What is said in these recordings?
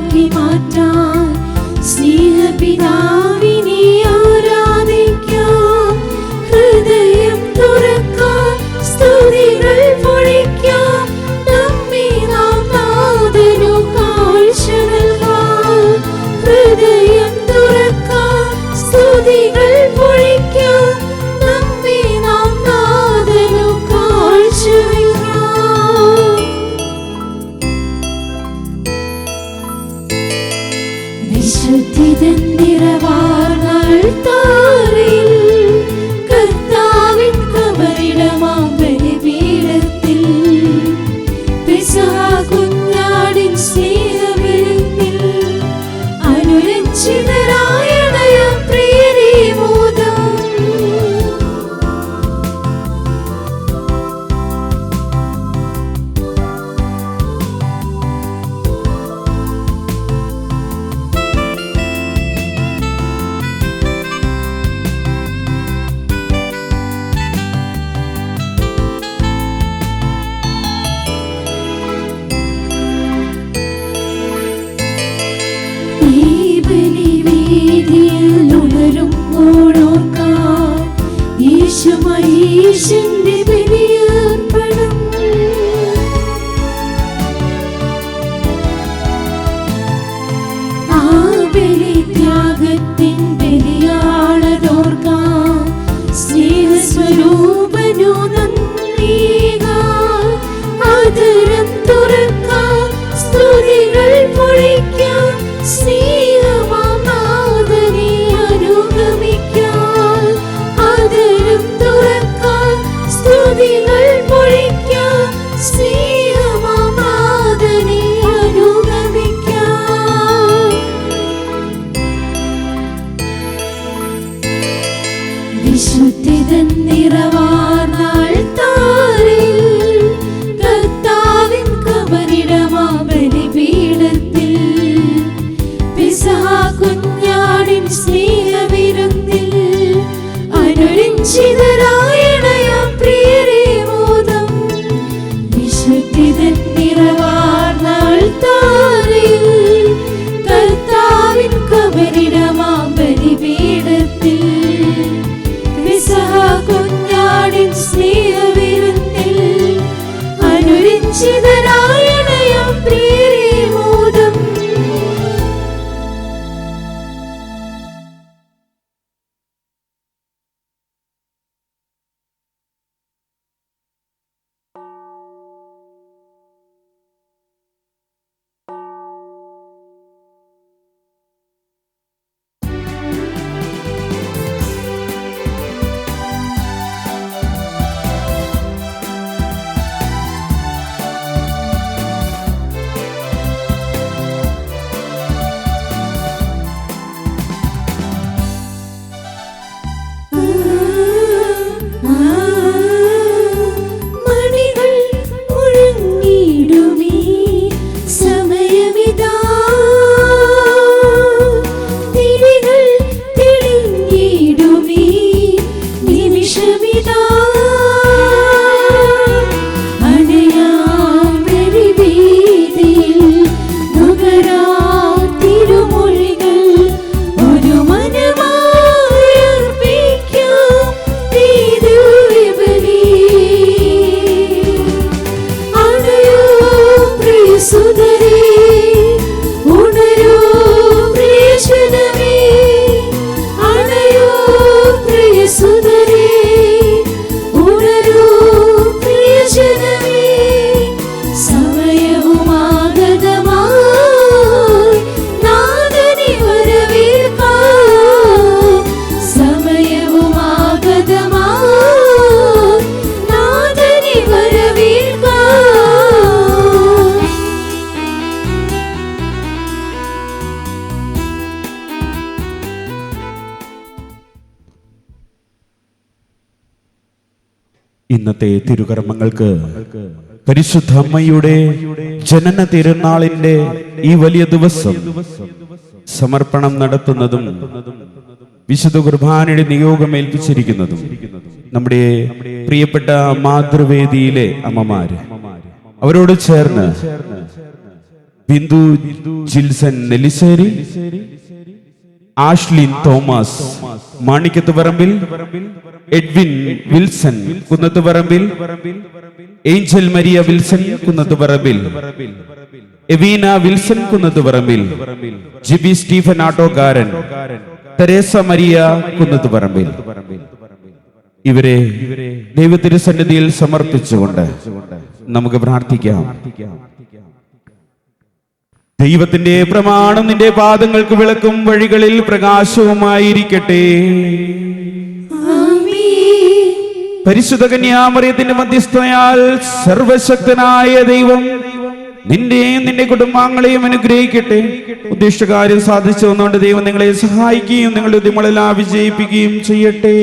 ആക്കി മാറ്റാൻ സ്നേഹപിതാവിനെ ആരാധിക്കാം. ഹൃദയം തുറക്കാം, സ്തുതികൾ പൊഴിക്കാം, നമ്മെ നാം നാഥനു കാഴ്ച നൽകാം. ഹൃദയം തുറക്കാം, സ്തുതികൾ പൊഴിക്കാം, നമ്മെ നാം നാഥനു കാഴ്ച നൽകാം. വിശുദ്ധിതൻ നിറവാർന്ന അൾത്താരയിൽ കർത്താവിൻ കബറിടമാം ബലിപീഠത്തിൽ പെസഹ കുഞ്ഞാടിൻ സ്നേഹവിരുന്നിൽ അനുരഞ്ജിതരായ പ്രിയരേ മോദം. യേശുവിന്റെ ബലിയർപ്പണം. ആ ബലിത്യാഗത്തിൻ ബലിയാളതോർക്കാൻ സ്നേഹസ്വരൂപനു നന്ദിയേകാൻ. ആദരം തുറക്കാൻ, സ്തുതികൾ പൊഴിക്കാൻ, സ്നേഹമാം നാഥനെ അനുഗമിക്കാൻ. ആദരം തുറക്കാൻ, സ്തുതികൾ പൊഴിക്കാൻ, സ്നേഹമാം നാഥനെ അനുഗമിക്കാൻ. വിശുദ്ധിതൻ നിറവാർന്ന അൾത്താരയിൽ കർത്താവിൻ കബറിടമാം ബലിപീഠത്തിൽ പെസഹ കുഞ്ഞാടിൻ സ്നേഹവിരുന്നിൽ അനുരഞ്ജിതരായ പ്രിയരേ മോദം. വിശുദ്ധിതൻ നിറവാർന്ന അൾത്താരയിൽ കർത്താവിൻ കബറിടമാം ബലിപീഠത്തിൽ പെസഹ കുഞ്ഞാടിൻ സ്നേഹവിരുന്നിൽ അനുരഞ്ജിതരായ പ്രിയരേ മോദം. ഇന്നത്തെ തിരുകർമ്മങ്ങൾക്ക് പരിശുദ്ധ അമ്മയുടെ ജനന തിരുനാളിന്റെ ഈ വലിയ ദിവസം സമർപ്പണം നടത്തുന്നതും വിശുദ്ധ കുർബാനയുടെ നിയോഗം ഏൽപ്പിച്ചിരിക്കുന്നതും നമ്മുടെ പ്രിയപ്പെട്ട മാതൃവേദിയിലെ അമ്മമാര്, അവരോട് ചേർന്ന് ബിന്ദു ജിൽസൺ നെല്ലിശ്ശേരി, ആഷ്ലിൻ തോമസ് മാണിക്കത്ത് പറമ്പിൽ, എഡ്വിൻ വിൽസൺ കുന്നത്ത് പറമ്പിൽ, ഏഞ്ചൽ മരിയ വിൽസൺ കുന്നത്ത് പറമ്പിൽ, എവീന വിൽസൺ കുന്നത്ത് പറമ്പിൽ, GB Stephen Attokkaran, Teresa Maria കുന്നത്ത് പറമ്പിൽ. ഇവരെ ദൈവത്തിന്റെ സന്നിധിയിൽ സമർപ്പിച്ചുകൊണ്ട് നമുക്ക് പ്രാർത്ഥിക്കാം. ദൈവത്തിന്റെ പ്രമാണം നിന്റെ പാദങ്ങൾക്ക് വിളക്കും വഴികളിൽ പ്രകാശവുമായിരിക്കട്ടെ. പരിശുദ്ധ കന്യാമറിയത്തിന്റെ മധ്യസ്ഥയാൽ സർവശക്തനായ ദൈവം നിന്റെയും നിന്റെ കുടുംബാംഗങ്ങളെയും അനുഗ്രഹിക്കട്ടെ. ഉദ്ദിഷ്ടകാര്യം സാധിച്ചു വന്നുകൊണ്ട് ദൈവം നിങ്ങളെ സഹായിക്കുകയും നിങ്ങളുടെ ഉദ്യമങ്ങളെല്ലാം വിജയിപ്പിക്കുകയും ചെയ്യട്ടെ.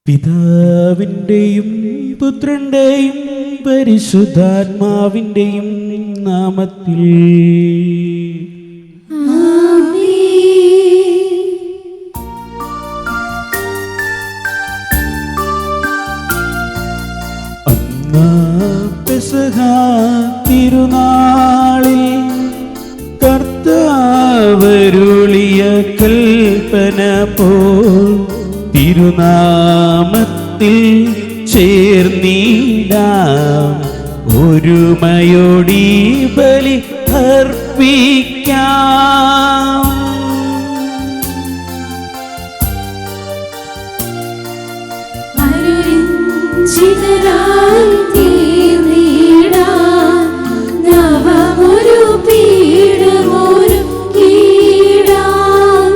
പിതാവിന്റെയും പുത്രന്റെയും പരിശുദ്ധാത്മാവിന്റെയും നാമത്തിൽ പെസഹ തിരുനാളിൽ കർത്താവരുളിയ കൽപ്പന പോൽ തിരുനാമത്തിൽ ചേർന്നിടാം, ഒരുമയോടി ബലി അർപ്പിക്കാം. അനുരഞ്ജിതരായി തീർന്നിടാം, നവമൊരു പീഠമൊരുക്കിടാം,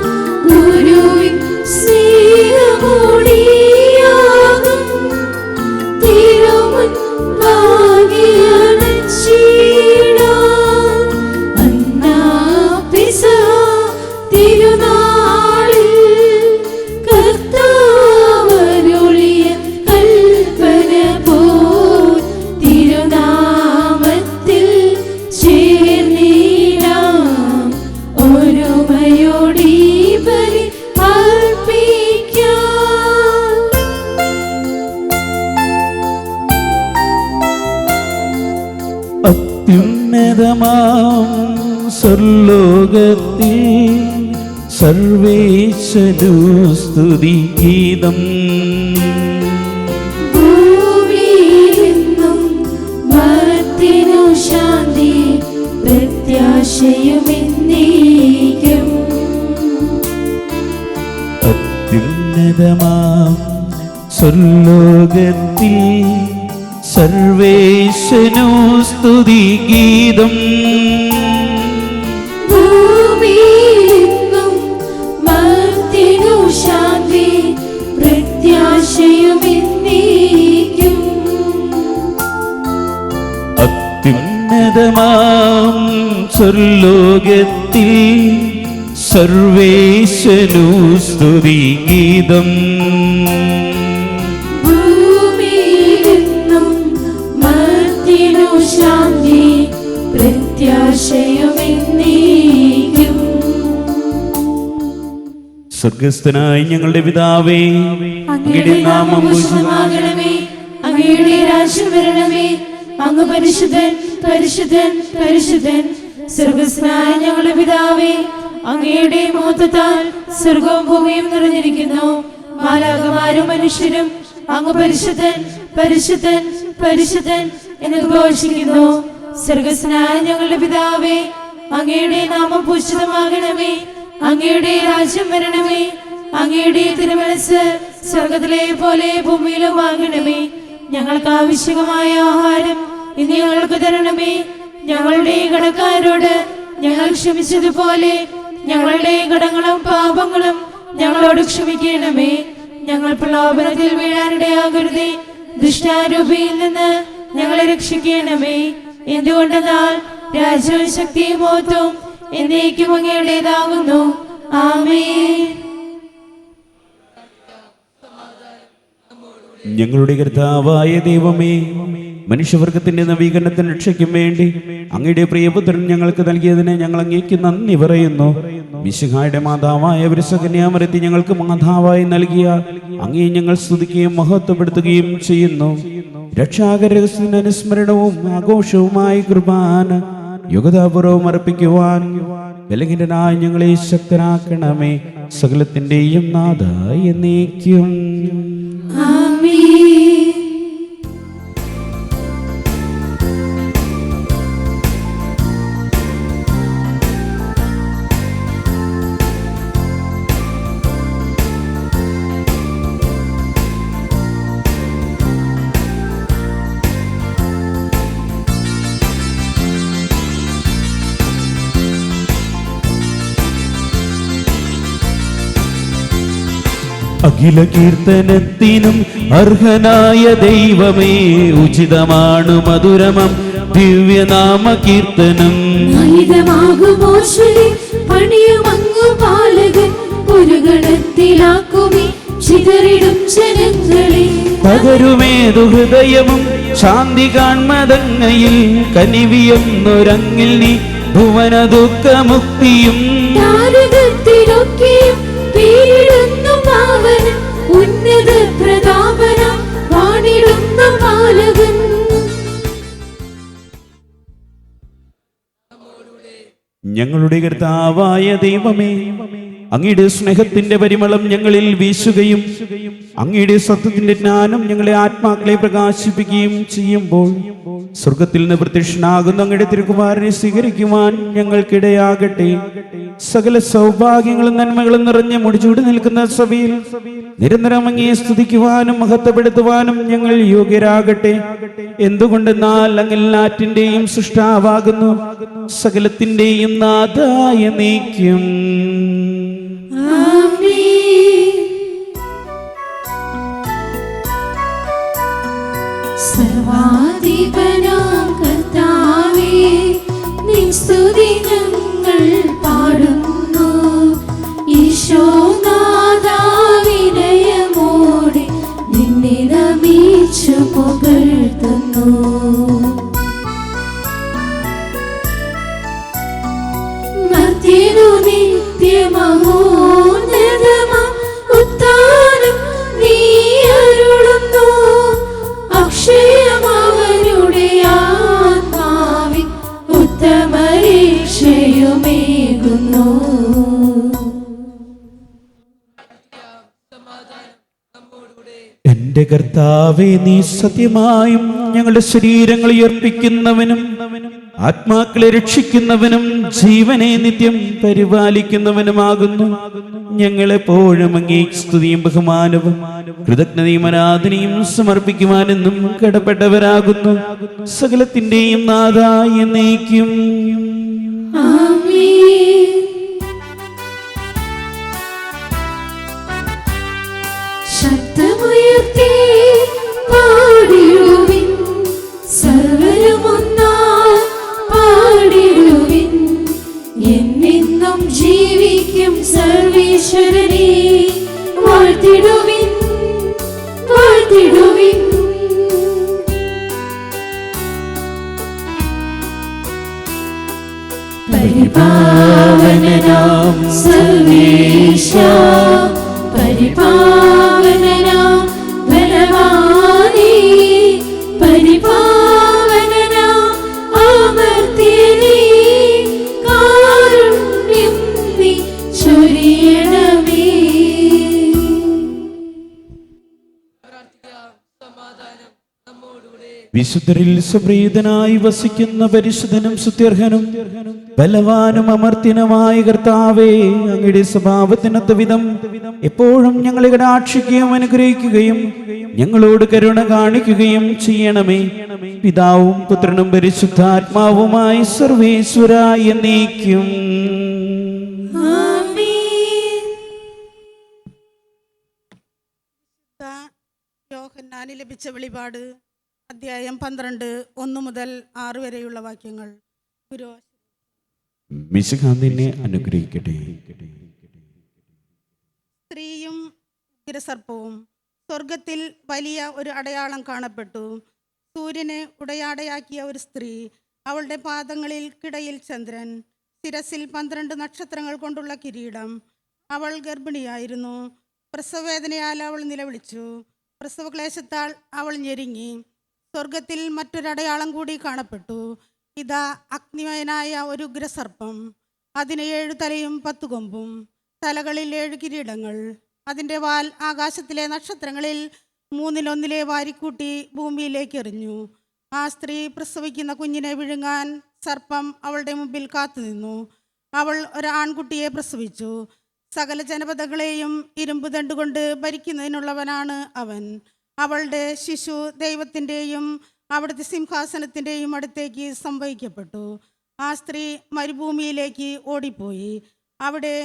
ഗുരുവിൻ സ്നേഹമൊടിയാകും തിരുമുൻപാകെ അണച്ചിടാം. അന്നാ പെസഹ തിരുനാളിൽ കർത്താവരുളിയ കൽപ്പന പോൽ തിരുനാമത്തിൽ ചേർന്നിടാം, ഒരുമയോടി ബലി അർപ്പിക്കാം. അത്യുന്നതമാം സ്വർലോകത്തിൽ സർവേശ്വരു സ്തുതി ഗീതം, ഭൂമിയിലെന്നും മർത്യനു ശാന്തി പ്രത്യാശയുമെന്നേക്കും. അത്യുന്നതമാം സ്വർലോകത്തിൽ സർവേശ്വരു സ്തുതി ഗീതം, ഭൂമിയിലെന്നും മർത്യനു ശാന്തി പ്രത്യാശയുമെന്നേക്കും. അത്യുന്നതമാം സ്വർലോകത്തിൽ സർവേശ്വരു സ്തുതി ഗീതം, ഭൂമിയിലെന്നും മർത്യനു ശാന്തി പ്രത്യാശയുമെന്നേക്കും. സ്വർഗസ്ഥനായ ഞങ്ങളുടെ പിതാവേ, അങ്ങയുടെ നാമം പൂജിതമാകണമേ, അങ്ങയുടെ രാജ്യം വരണമേ. അങ്ങ് പരിശുദ്ധൻ, പരിശുദ്ധൻ, പരിശുദ്ധൻ. സ്വർഗ്ഗസ്ഥനായ ഞങ്ങളുടെ പിതാവേ, അങ്ങയുടെ മഹത്വത്താൽ സ്വർഗവും ഭൂമിയും നിറഞ്ഞിരിക്കുന്നു. മാലാഖമാരും മനുഷ്യരും അങ്ങ് പരിശുദ്ധൻ, പരിശുദ്ധൻ, പരിശുദ്ധൻ എന്ന് ഘോഷിക്കുന്നു. സ്വർഗ്ഗസ്ഥനായ ഞങ്ങളുടെ പിതാവേ, അങ്ങയുടെ നാമം പൂജിതമാകണമേ. അങ്ങയുടെ രാജ്യം വരണമേ. അങ്ങയുടെ തിരുമനസ്സ് സ്വർഗത്തിലെ പോലെ ഭൂമിയിലും ആകണമേ. ഞങ്ങൾക്ക് ആവശ്യമായ ആഹാരം ഇന്ന് ഞങ്ങൾക്ക് തരണമേ. ഞങ്ങളുടെ കടക്കാരോട് ഞങ്ങൾ ക്ഷമിച്ചതുപോലെ ഞങ്ങളുടെ കടങ്ങളും പാപങ്ങളും ഞങ്ങളോട് ക്ഷമിക്കണമേ. ഞങ്ങൾ പ്രലോഭനത്തിൽ വീഴാനിടയാകരുതേ. ദുഷ്ടാരൂപിയിൽ നിന്ന് ഞങ്ങളെ രക്ഷിക്കണമേ. എന്തുകൊണ്ടെന്നാൽ രാജ്യവും ശക്തിയും മഹത്വവും എന്നേക്കും അങ്ങയുടേതാകുന്നു. ആമേൻ. ഞങ്ങളുടെ കർത്താവായ ദൈവമേ, മനുഷ്യവർഗത്തിന്റെ നവീകരണത്തിന് രക്ഷയ്ക്കും വേണ്ടി അങ്ങയുടെ പ്രിയപുത്രൻ ഞങ്ങൾക്ക് നൽകിയതിന് ഞങ്ങൾ അങ്ങേക്ക് നന്ദി പറയുന്നു. മിശിഹായുടെ മാതാവായ കന്യാമറിയത്തെ ഞങ്ങൾക്ക് മാതാവായി നൽകിയ അങ്ങേ ഞങ്ങൾ സ്തുതിക്കുകയും മഹത്വപ്പെടുത്തുകയും ചെയ്യുന്നു. രക്ഷാകരഹസ്യത്തിന്റെ അനുസ്മരണവും ആഘോഷവുമായി കുർബാന യുഗതാപൂർവം അർപ്പിക്കുവാൻ ബലഹീനനായ ഞങ്ങളെ ശക്തരാക്കണമേ. സകലത്തിന്റെയും നാഥായ എന്നേക്കും. അഖില കീർത്തനത്തിനും അർഹനായ ദൈവമേ, ഉചിതമാണ് മധുരമം ദിവ്യനാമ കീർത്തനം. പണിയുമങ്ങു പാലകൻ ഒരു ഗണത്തിലാക്കുമേ ചിതറിടും ജനങ്ങളെ. പകരുമേതു ഹൃദയവും ശാന്തി കാൺമതങ്ങയിൽ കനിവിയൊന്നൊരങ്ങിൽ നീ ഭുവന ദുഃഖമുക്തിയും. ഉന്നത പ്രതാപന വാണിടുന്ന പാലകൻ. ഞങ്ങളുടെ കർത്താവായ ദൈവമേ, അങ്ങയുടെ സ്നേഹത്തിന്റെ പരിമളം ഞങ്ങളിൽ വീശുകയും അങ്ങയുടെ സത്യത്തിന്റെ ജ്ഞാനം ഞങ്ങളെ ആത്മാക്കളെ പ്രകാശിപ്പിക്കുകയും ചെയ്യുമ്പോൾ സ്വർഗത്തിൽ നിന്ന് പ്രത്യക്ഷനാകുന്ന അങ്ങയുടെ തിരുകുമാരനെ സ്വീകരിക്കുവാൻ ഞങ്ങൾക്കിടയാകട്ടെ. സകല സൗഭാഗ്യങ്ങളും നന്മകളും നിറഞ്ഞ് മുടിചൂടി നിൽക്കുന്ന സഭയിൽ നിരന്തരം അങ്ങയെ സ്തുതിക്കുവാനും മഹത്വപ്പെടുത്തുവാനും ഞങ്ങൾ യോഗ്യരാകട്ടെ. എന്തുകൊണ്ടെന്നാൽ അങ്ങ് എല്ലാറ്റിന്റെയും സൃഷ്ടാവാകുന്നു, സകലത്തിന്റെയും നാഥായ നീക്കും. സർവാധിപനാം കർത്താവേ, നിൻ സ്തുതി ഞങ്ങൾ പാടുന്നു. ഈശോനാഥാ, വിനയമോടെ നിന്നെ നമിച്ചു പുകഴ്ത്തുന്നു. മർത്യനു നിത്യമഹോന്നതമാം ഉത്ഥാനം നീ അരുളുന്നു. അക്ഷയമവനുടെ ആത്മാവിൽ ഉത്തമരക്ഷയുമേകുന്നു. എന്റെ കർത്താവേ, നീ സത്യമായും ഞങ്ങളുടെ ശരീരങ്ങൾ ഉയർപ്പിക്കുന്നവനും ആത്മാക്കളെ രക്ഷിക്കുന്നവനും ജീവനെ നിത്യം പരിപാലിക്കുന്നവനുമാകുന്നു. ഞങ്ങളെപ്പോഴും അങ്ങേ സ്തുതിയും ബഹുമാനവും കൃതജ്ഞതയും ആരാധനയും സമർപ്പിക്കുവാനെന്നും കടപ്പെട്ടവരാകുന്നു. സകലത്തിന്റെയും നാഥായ എന്നേക്കും. ശബ്ദമുയർത്തി പാടിടുവിൻ, സർവരുമൊന്നായി പാടിടുവിൻ. എന്നെന്നും ജീവിക്കും സർവീശ്വരനെ വാഴ്ത്തിടുവിൻ, വാഴ്ത്തിടുവിൻ. പരിപാവനനാം സർവേശ, പരിപാവനനാം ബലവാനേ, വിശുദ്ധരിൽ സംപ്രീതനായി വസിക്കുന്ന പരിശുദ്ധനും സുത്യർഹനും ബലവാനും അമർത്യനുമായ കർത്താവേ, അങ്ങയുടെ സ്വഭാവത്തിനൊത്ത വിധം എപ്പോഴും ഞങ്ങളെ കടാക്ഷിക്കുകയും അനുഗ്രഹിക്കുകയും ഞങ്ങളോട് കരുണ കാണിക്കുകയും ചെയ്യണമേ. പിതാവും പുത്രനും പരിശുദ്ധാത്മാവുമായി സർവേശ്വര എന്നേക്കും. യോഹന്നാന് ലഭിച്ച വെളിപാട് അധ്യായം 12 1 മുതൽ 6 വരെയുള്ള വാക്യങ്ങൾ. മിശിഹായെ അനുഗ്രഹിക്കട്ടെ. സ്ത്രീയും ഉഗ്രസർപ്പവും. സ്വർഗത്തിൽ വലിയ ഒരു അടയാളം കാണപ്പെട്ടു. സൂര്യനെ ഉടയാടയാക്കിയ ഒരു സ്ത്രീ, അവളുടെ പാദങ്ങളിൽ കിടയിൽ ചന്ദ്രൻ, ശിരസിൽ 12 നക്ഷത്രങ്ങൾ കൊണ്ടുള്ള കിരീടം. അവൾ ഗർഭിണിയായിരുന്നു. പ്രസവവേദനയാൽ അവൾ നിലവിളിച്ചു. പ്രസവക്ലേശത്താൽ അവൾ ഞെരുങ്ങി. സ്വർഗത്തിൽ മറ്റൊരടയാളം കൂടി കാണപ്പെട്ടു. ഇതാ, അഗ്നിമയനായ ഒരു ഉഗ്രസർപ്പം. അതിന് 7 തലയും 10 കൊമ്പും, തലകളിൽ 7 കിരീടങ്ങൾ. അതിൻ്റെ വാൽ ആകാശത്തിലെ നക്ഷത്രങ്ങളിൽ 1/3 വാരിക്കൂട്ടി ഭൂമിയിലേക്ക് എറിഞ്ഞു. ആ സ്ത്രീ പ്രസവിക്കുന്ന കുഞ്ഞിനെ വിഴുങ്ങാൻ സർപ്പം അവളുടെ മുമ്പിൽ കാത്തുനിന്നു. അവൾ ഒരു ആൺകുട്ടിയെ പ്രസവിച്ചു. സകല ജനപദങ്ങളെയും ഇരുമ്പ് ദണ്ടുകൊണ്ട് ഭരിക്കുന്നതിനുള്ളവനാണ് അവൻ. അവളുടെ ശിശു ദൈവത്തിൻ്റെയും അവിടുത്തെ സിംഹാസനത്തിൻ്റെയും അടുത്തേക്ക് സംവഹിക്കപ്പെട്ടു. ആ സ്ത്രീ മരുഭൂമിയിലേക്ക് ഓടിപ്പോയി. അവിടെ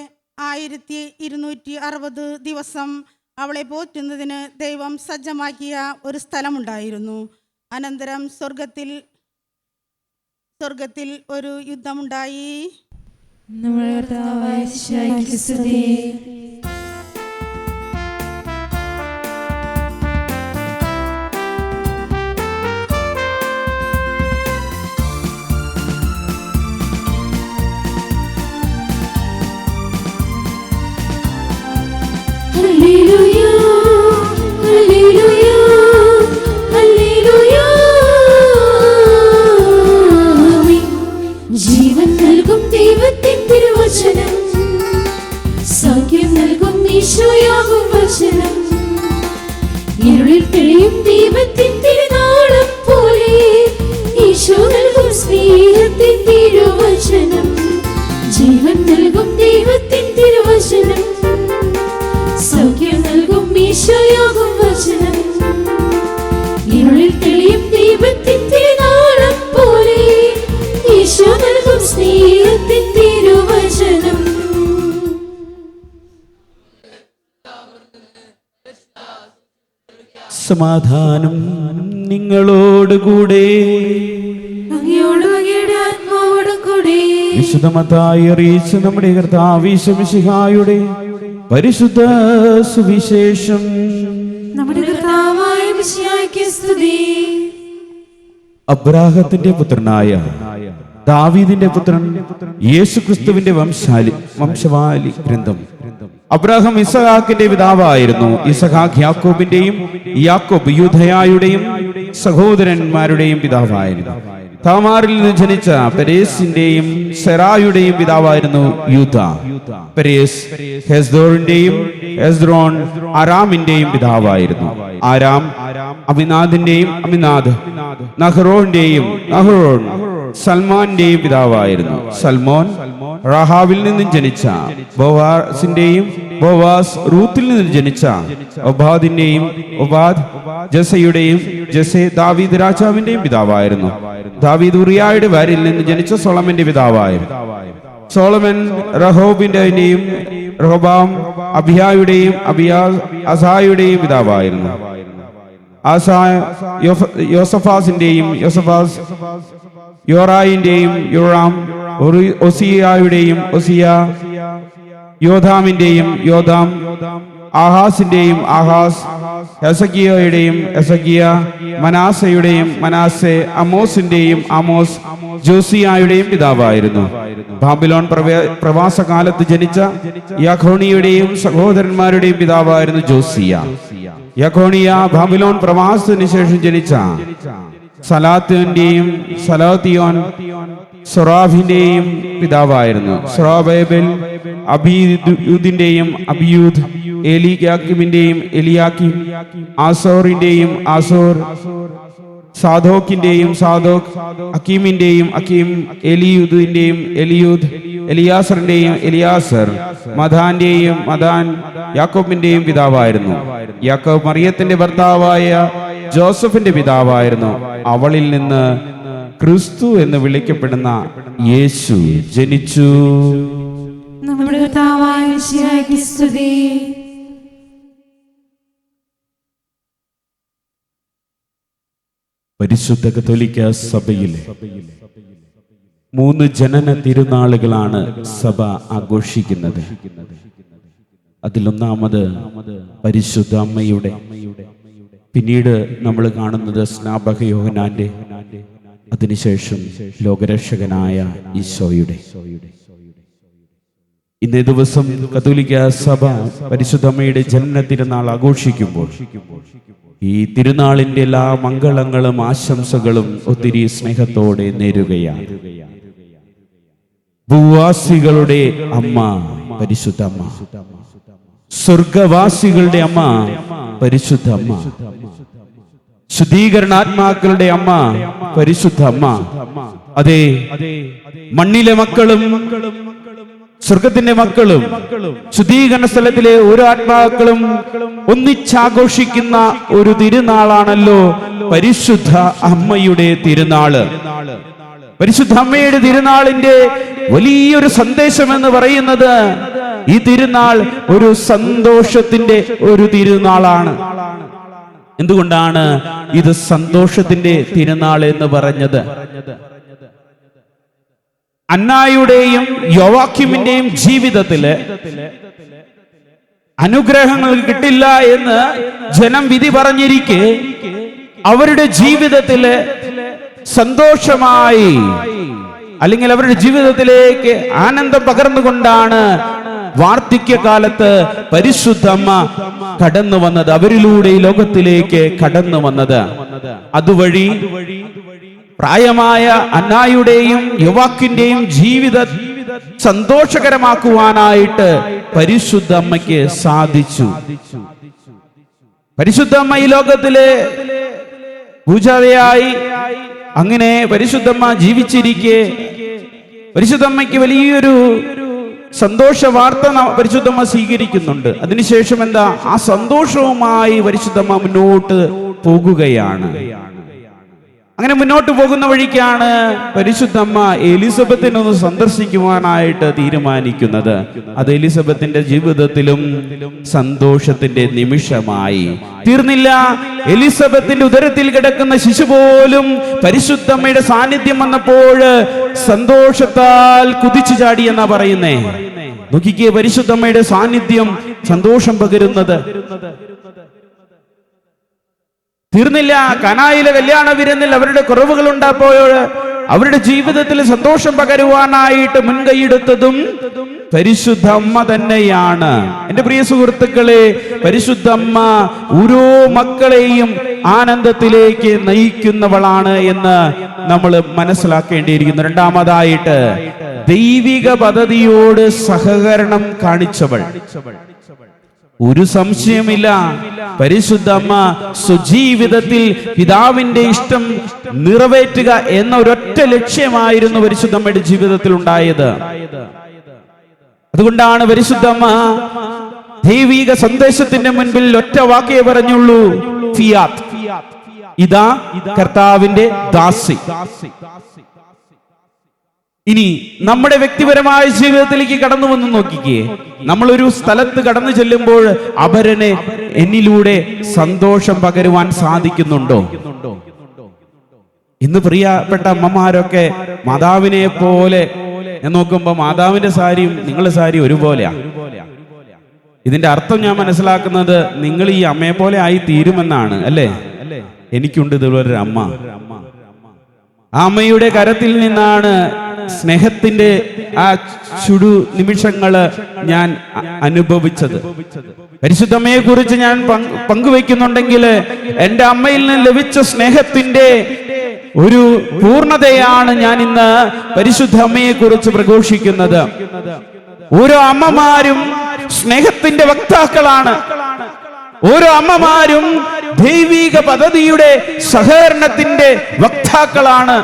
1260 ദിവസം അവളെ പോറ്റുന്നതിന് ദൈവം സജ്ജമാക്കിയ ഒരു സ്ഥലമുണ്ടായിരുന്നു. അനന്തരം സ്വർഗത്തിൽ ഒരു യുദ്ധമുണ്ടായി. ജീവൻ നൽകും ദൈവത്തിൻ തിരുവചനം, സൗഖ്യം നൽകും ഈശോയാകും വചനം. ഇരുളിൽ പിഴയും ദൈവത്തിൻ തിരുനാളം പോലെ ഈശോ നൽകും സ്നേഹത്തിൻ തിരുവചനം. ജീവൻ നൽകും ദൈവത്തിൻ തിരുവചനം, സൗഖ്യം നൽകും ഈശോയാകും വചനം. ഇരുളിൽ തെളിയും ദൈവത്തിൻ തിരുനാളം പോലെ ഈശോ നൽകും സ്നേഹത്തിൻ തിരുവചനം. സമാധാനം നിങ്ങളോടുകൂടെ. വിശുദ്ധ മത്തായി അറിയിച്ച നമ്മുടെ കർത്താവ് ഈശോ മിശിഹായുടെ പരിശുദ്ധ സുവിശേഷം. നമ്മുടെ കർത്താവായ മിശിഹായ്ക്ക് സ്തുതി. അബ്രാഹത്തിന്റെ പുത്രനായ ദാവീദിന്റെ പുത്രൻ യേശുക്രിസ്തുവിന്റെ വംശവാലി ഗ്രന്ഥം. അബ്രാഹാം ഇസഹാക്കിന്റെ പിതാവായിരുന്നു. ഇസഹാക്ക് യാക്കോബിന്റെയും, യാക്കോബ് യൂദയായുടെയും സഹോദരന്മാരുടെയും പിതാവായിരുന്നു. താമാറിൽ നിന്ന് ജനിച്ച പെരേസിന്റെയും സെറായുടെയും പിതാവായിരുന്നു യൂദ. പെരേസ് ഹെസ്ദോറിന്റെയും, ഹെസ്ദ്രോൺ അരാമിന്റെയും പിതാവായിരുന്നു. ആരാം അമിനാദിന്റെയും, അമിനാദ് നഹ്റോന്റെയും, നഹ്റോൻ സൽമാന്റെയും പിതാവായിരുന്നു. സൽമോൻ റഹാവിൽ നിന്നും ജനിച്ച ബോവാസിന്റെയും, ബോവാസ് റൂത്തിൽ നിന്നും ജനിച്ച ഒബാദിന്റെയും, ഒബാദ് ജസയുടെയും, ജസെ ദാവീദ് രാജാവിന്റെയും പിതാവായിരുന്നു. ദാവീദ് ഉറിയായുടെ ഭാര്യയിൽ നിന്ന് ജനിച്ച സോളമന്റെ പിതാവായിരുന്നു. സോളമൻ റഹോബിന്റെയും, റഹോബാം അബിയായുടെയും, അസായുടെയും പിതാവായിരുന്നു. യോസഫാസിന്റെയും, യോസഫാസ് യോറായിന്റെയും, യോറാം ഒസിയായുടെയും, ഒസിയ യോധാമിന്റെയും, യോധാം ആഹാസിന്റെയും, ആഹാസ് ഹെസക്കിയയുടെയും, ഹെസക്കിയ മനാസയുടെയും, മനാസെ അമോസിന്റെയും, ആമോസ് ജോസിയായുടെയും പിതാവായിരുന്നു. ബാബിലോൺ പ്രവാസകാലത്ത് ജനിച്ച യാഖോണിയുടെയും സഹോദരന്മാരുടെയും പിതാവായിരുന്നു ജോസിയ. യാഖോണിയ ബാബിലോൺ പ്രവാസത്തിന് ശേഷം ജനിച്ച സലാത്തിയോന്റെയും, സലാത്തിയോൻ സൊറാഫിന്റെയും പിതാവായിരുന്നു. സൊറാബേബൽ അബിയൂദിന്റെയും, അബിയൂദ് എലിയാക്കിമിന്റെയും, എലിയാക്കിം ആസോറിന്റെയും, Azor സാദോക്കിന്റെയും Zadok, അക്കീമിന്റെയും Achim, എലിയൂദിന്റെയും എലിയൂദ്, എലിയാസറിന്റെയും Eleazar, മദാന്റെയും Madan യാക്കോബിന്റെയും പിതാവായിരുന്നു. യാക്കോബ് മറിയത്തിന്റെ ഭർത്താവായ ജോസഫിന്റെ പിതാവായിരുന്നു. അവളിൽ നിന്ന് ക്രിസ്തു എന്ന് വിളിക്കപ്പെടുന്ന യേശു ജനിച്ചു. നമ്മുടെ കർത്താവായ മിശിഹായ്ക്ക് സ്തുതി. പരിശുദ്ധ കത്തോലിക്ക സഭയിലെ 3 ജനന തിരുനാളുകളാണ് സഭ ആഘോഷിക്കുന്നത്. അതിലൊന്നാമത് പരിശുദ്ധ അമ്മയുടെ, പിന്നീട് നമ്മൾ കാണുന്നത് സ്നാപക യോഹന്നാന്റെ, അതിനുശേഷം ലോകരക്ഷകനായ ഈശോയുടെ. ഇന്നേ ദിവസം കത്തോലിക്ക സഭ പരിശുദ്ധ അമ്മയുടെ ജനന തിരുനാൾ ആഘോഷിക്കുമ്പോൾ ഈ തിരുനാളിന്റെ എല്ലാ മംഗളങ്ങളും ആശംസകളും ഒത്തിരി സ്നേഹത്തോടെ നേരുകയാണ്. ഭൂവാസികളുടെ അമ്മ പരിശുദ്ധ അമ്മ, സ്വർഗവാസികളുടെ അമ്മ പരിശുദ്ധ അമ്മ, ശുദ്ധീകരണാത്മാക്കളുടെ അമ്മ പരിശുദ്ധ അമ്മ. അതെ, മണ്ണിലെ മക്കളും സ്വർഗത്തിന്റെ മക്കളും ശുദ്ധീകരണ സ്ഥലത്തിലെ ഓരോ ആത്മാക്കളും ഒന്നിച്ചാഘോഷിക്കുന്ന ഒരു തിരുനാളാണല്ലോ പരിശുദ്ധ അമ്മയുടെ തിരുനാള്. പരിശുദ്ധ അമ്മയുടെ തിരുനാളിന്റെ വലിയൊരു സന്ദേശം എന്ന് പറയുന്നത് ഈ തിരുനാൾ ഒരു സന്തോഷത്തിന്റെ ഒരു തിരുനാളാണ്. എന്തുകൊണ്ടാണ് ഇത് സന്തോഷത്തിന്റെ തിരുനാൾ എന്ന് പറഞ്ഞത്? അന്നായുടെയും യോവാക്യമിന്റെയും ജീവിതത്തില് അനുഗ്രഹങ്ങൾ കിട്ടില്ല എന്ന് ജനം വിധി പറഞ്ഞിരിക്കെ അവരുടെ ജീവിതത്തില് സന്തോഷമായി, അല്ലെങ്കിൽ അവരുടെ ജീവിതത്തിലേക്ക് ആനന്ദം പകർന്നുകൊണ്ടാണ് വാർദ്ധക്യകാലത്ത് പരിശുദ്ധ അമ്മ കടന്നു വന്നത്, അവരിലൂടെ ഈ ലോകത്തിലേക്ക് കടന്നു വന്നത്. അതുവഴി പ്രായമായ അന്നായുടെയും യുവാക്കിന്റെയും ജീവിതം സന്തോഷകരമാക്കുവാനായിട്ട് പരിശുദ്ധ അമ്മയ്ക്ക് സാധിച്ചു. പരിശുദ്ധ അമ്മ ഈ ലോകത്തിലെ പൂജാരിയായി അങ്ങനെ പരിശുദ്ധമ്മ ജീവിച്ചിരിക്കെ പരിശുദ്ധമ്മയ്ക്ക് വലിയൊരു സന്തോഷ വാർത്ത പരിശുദ്ധമ്മ സ്വീകരിക്കുന്നുണ്ട്. അതിനുശേഷം എന്താ, ആ സന്തോഷവുമായി പരിശുദ്ധമ്മ മുന്നോട്ട് പോകുകയാണ്. അങ്ങനെ മുന്നോട്ട് പോകുന്ന വഴിക്കാണ് പരിശുദ്ധമ്മ എലിസബത്തിനൊന്ന് സന്ദർശിക്കുവാനായിട്ട് തീരുമാനിക്കുന്നത്. അത് എലിസബത്തിന്റെ ജീവിതത്തിലും സന്തോഷത്തിന്റെ നിമിഷമായി തീർന്നില്ല. എലിസബത്തിന്റെ ഉദരത്തിൽ കിടക്കുന്ന ശിശു പോലും പരിശുദ്ധമ്മയുടെ സാന്നിധ്യം വന്നപ്പോൾ സന്തോഷത്താൽ കുതിച്ചു ചാടി എന്നാ പറയുന്നേ. നോക്കിക്കേ, പരിശുദ്ധമ്മയുടെ സാന്നിധ്യം സന്തോഷം പകരുന്നത്. തീർന്നില്ല, കനായിലെ കല്യാണ വിരുന്നിൽ അവരുടെ കുറവുകൾ ഉണ്ടായപ്പോൾ അവരുടെ ജീവിതത്തിൽ സന്തോഷം പകരുവാനായിട്ട് മുൻകൈയെടുത്തതും പരിശുദ്ധ അമ്മ തന്നെയാണ്. എന്റെ പ്രിയ സുഹൃത്തുക്കളെ, പരിശുദ്ധ അമ്മ ഓരോ മക്കളെയും ആനന്ദത്തിലേക്ക് നയിക്കുന്നവളാണ് എന്ന് നമ്മൾ മനസ്സിലാക്കേണ്ടിയിരിക്കുന്നു. രണ്ടാമതായിട്ട് ദൈവിക പദ്ധതിയോട് സഹകരണം കാണിച്ചവൾ. ഒരു സംശയമില്ല, പരിശുദ്ധ അമ്മ സ്വജീവിതത്തിൽ പിതാവിന്റെ ഇഷ്ടം നിറവേറ്റുക എന്ന ഒരൊറ്റ ലക്ഷ്യമായിരുന്നു പരിശുദ്ധ അമ്മയുടെ ജീവിതത്തിൽ ഉണ്ടായത്. അതുകൊണ്ടാണ് പരിശുദ്ധ അമ്മ ദൈവിക സന്ദേശത്തിന്റെ മുൻപിൽ ഒറ്റ വാക്കേ പറഞ്ഞുള്ളൂ, ഫിയാത്ത്, ഇതാ കർത്താവിന്റെ ദാസി. ഇനി നമ്മുടെ വ്യക്തിപരമായ ജീവിതത്തിലേക്ക് കടന്നു വന്ന് നോക്കിക്കേ, നമ്മളൊരു സ്ഥലത്ത് കടന്നു ചെല്ലുമ്പോൾ അപരനെ എന്നിലൂടെ സന്തോഷം പകരുവാൻ സാധിക്കുന്നുണ്ടോ? ഇന്ന് പ്രിയപ്പെട്ട അമ്മമാരൊക്കെ മാതാവിനെ പോലെ, ഞാൻ നോക്കുമ്പോ മാതാവിന്റെ സാരിയും നിങ്ങളുടെ സാരി ഒരുപോലെയാ. ഇതിന്റെ അർത്ഥം ഞാൻ മനസ്സിലാക്കുന്നത് നിങ്ങൾ ഈ അമ്മയെ പോലെ ആയി തീരുമെന്നാണ്, അല്ലേ? എനിക്കുണ്ട് ഇതുപോലൊരു അമ്മ. ആ അമ്മയുടെ കരത്തിൽ നിന്നാണ് സ്നേഹത്തിന്റെ ആ ചുടു നിമിഷങ്ങള് ഞാൻ അനുഭവിച്ചത്. പരിശുദ്ധമ്മയെ കുറിച്ച് ഞാൻ പങ്കുവെക്കുന്നുണ്ടെങ്കിൽ എന്റെ അമ്മയിൽ നിന്ന് ലഭിച്ച സ്നേഹത്തിന്റെ ഒരു പൂർണ്ണതയാണ് ഞാൻ ഇന്ന് പരിശുദ്ധ അമ്മയെ കുറിച്ച് പ്രഘോഷിക്കുന്നത്. ഓരോ അമ്മമാരും സ്നേഹത്തിന്റെ വക്താക്കളാണ്. ഓരോ അമ്മമാരും ദൈവിക പദ്ധതിയുടെ സഹകരണത്തിന്റെ വക്താക്കളാണ്.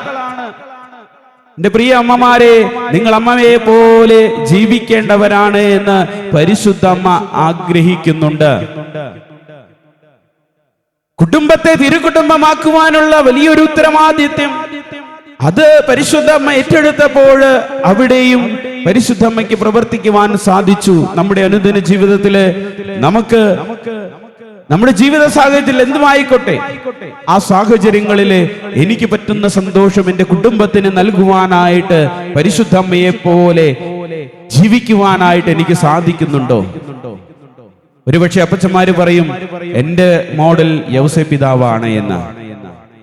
എന്റെ പ്രിയ അമ്മമാരെ, നിങ്ങൾ അമ്മയെ പോലെ ജീവിക്കേണ്ടവരാണ് എന്ന് പരിശുദ്ധ അമ്മ ആഗ്രഹിക്കുന്നുണ്ട്. കുടുംബത്തെ തിരുകുടുംബമാക്കുവാനുള്ള വലിയൊരു ഉത്തരവാദിത്യം അത് പരിശുദ്ധ അമ്മ ഏറ്റെടുത്തപ്പോൾ അവിടെയും പരിശുദ്ധ അമ്മയ്ക്ക് പ്രവർത്തിക്കുവാൻ സാധിച്ചു. നമ്മുടെ അനുദിന ജീവിതത്തില് നമുക്ക് നമ്മുടെ ജീവിത സാഹചര്യത്തിൽ എന്തുമായിക്കോട്ടെ, ആ സാഹചര്യങ്ങളില് എനിക്ക് പറ്റുന്ന സന്തോഷം എന്റെ കുടുംബത്തിന് നൽകുവാനായിട്ട് പരിശുദ്ധ അമ്മയെ പോലെ ജീവിക്കുവാനായിട്ട് എനിക്ക് സാധിക്കുന്നുണ്ടോ? ഒരുപക്ഷെ അപ്പച്ചന്മാര് പറയും എന്റെ മോഡൽ യൗസേപ്പ് പിതാവാണ് എന്ന്.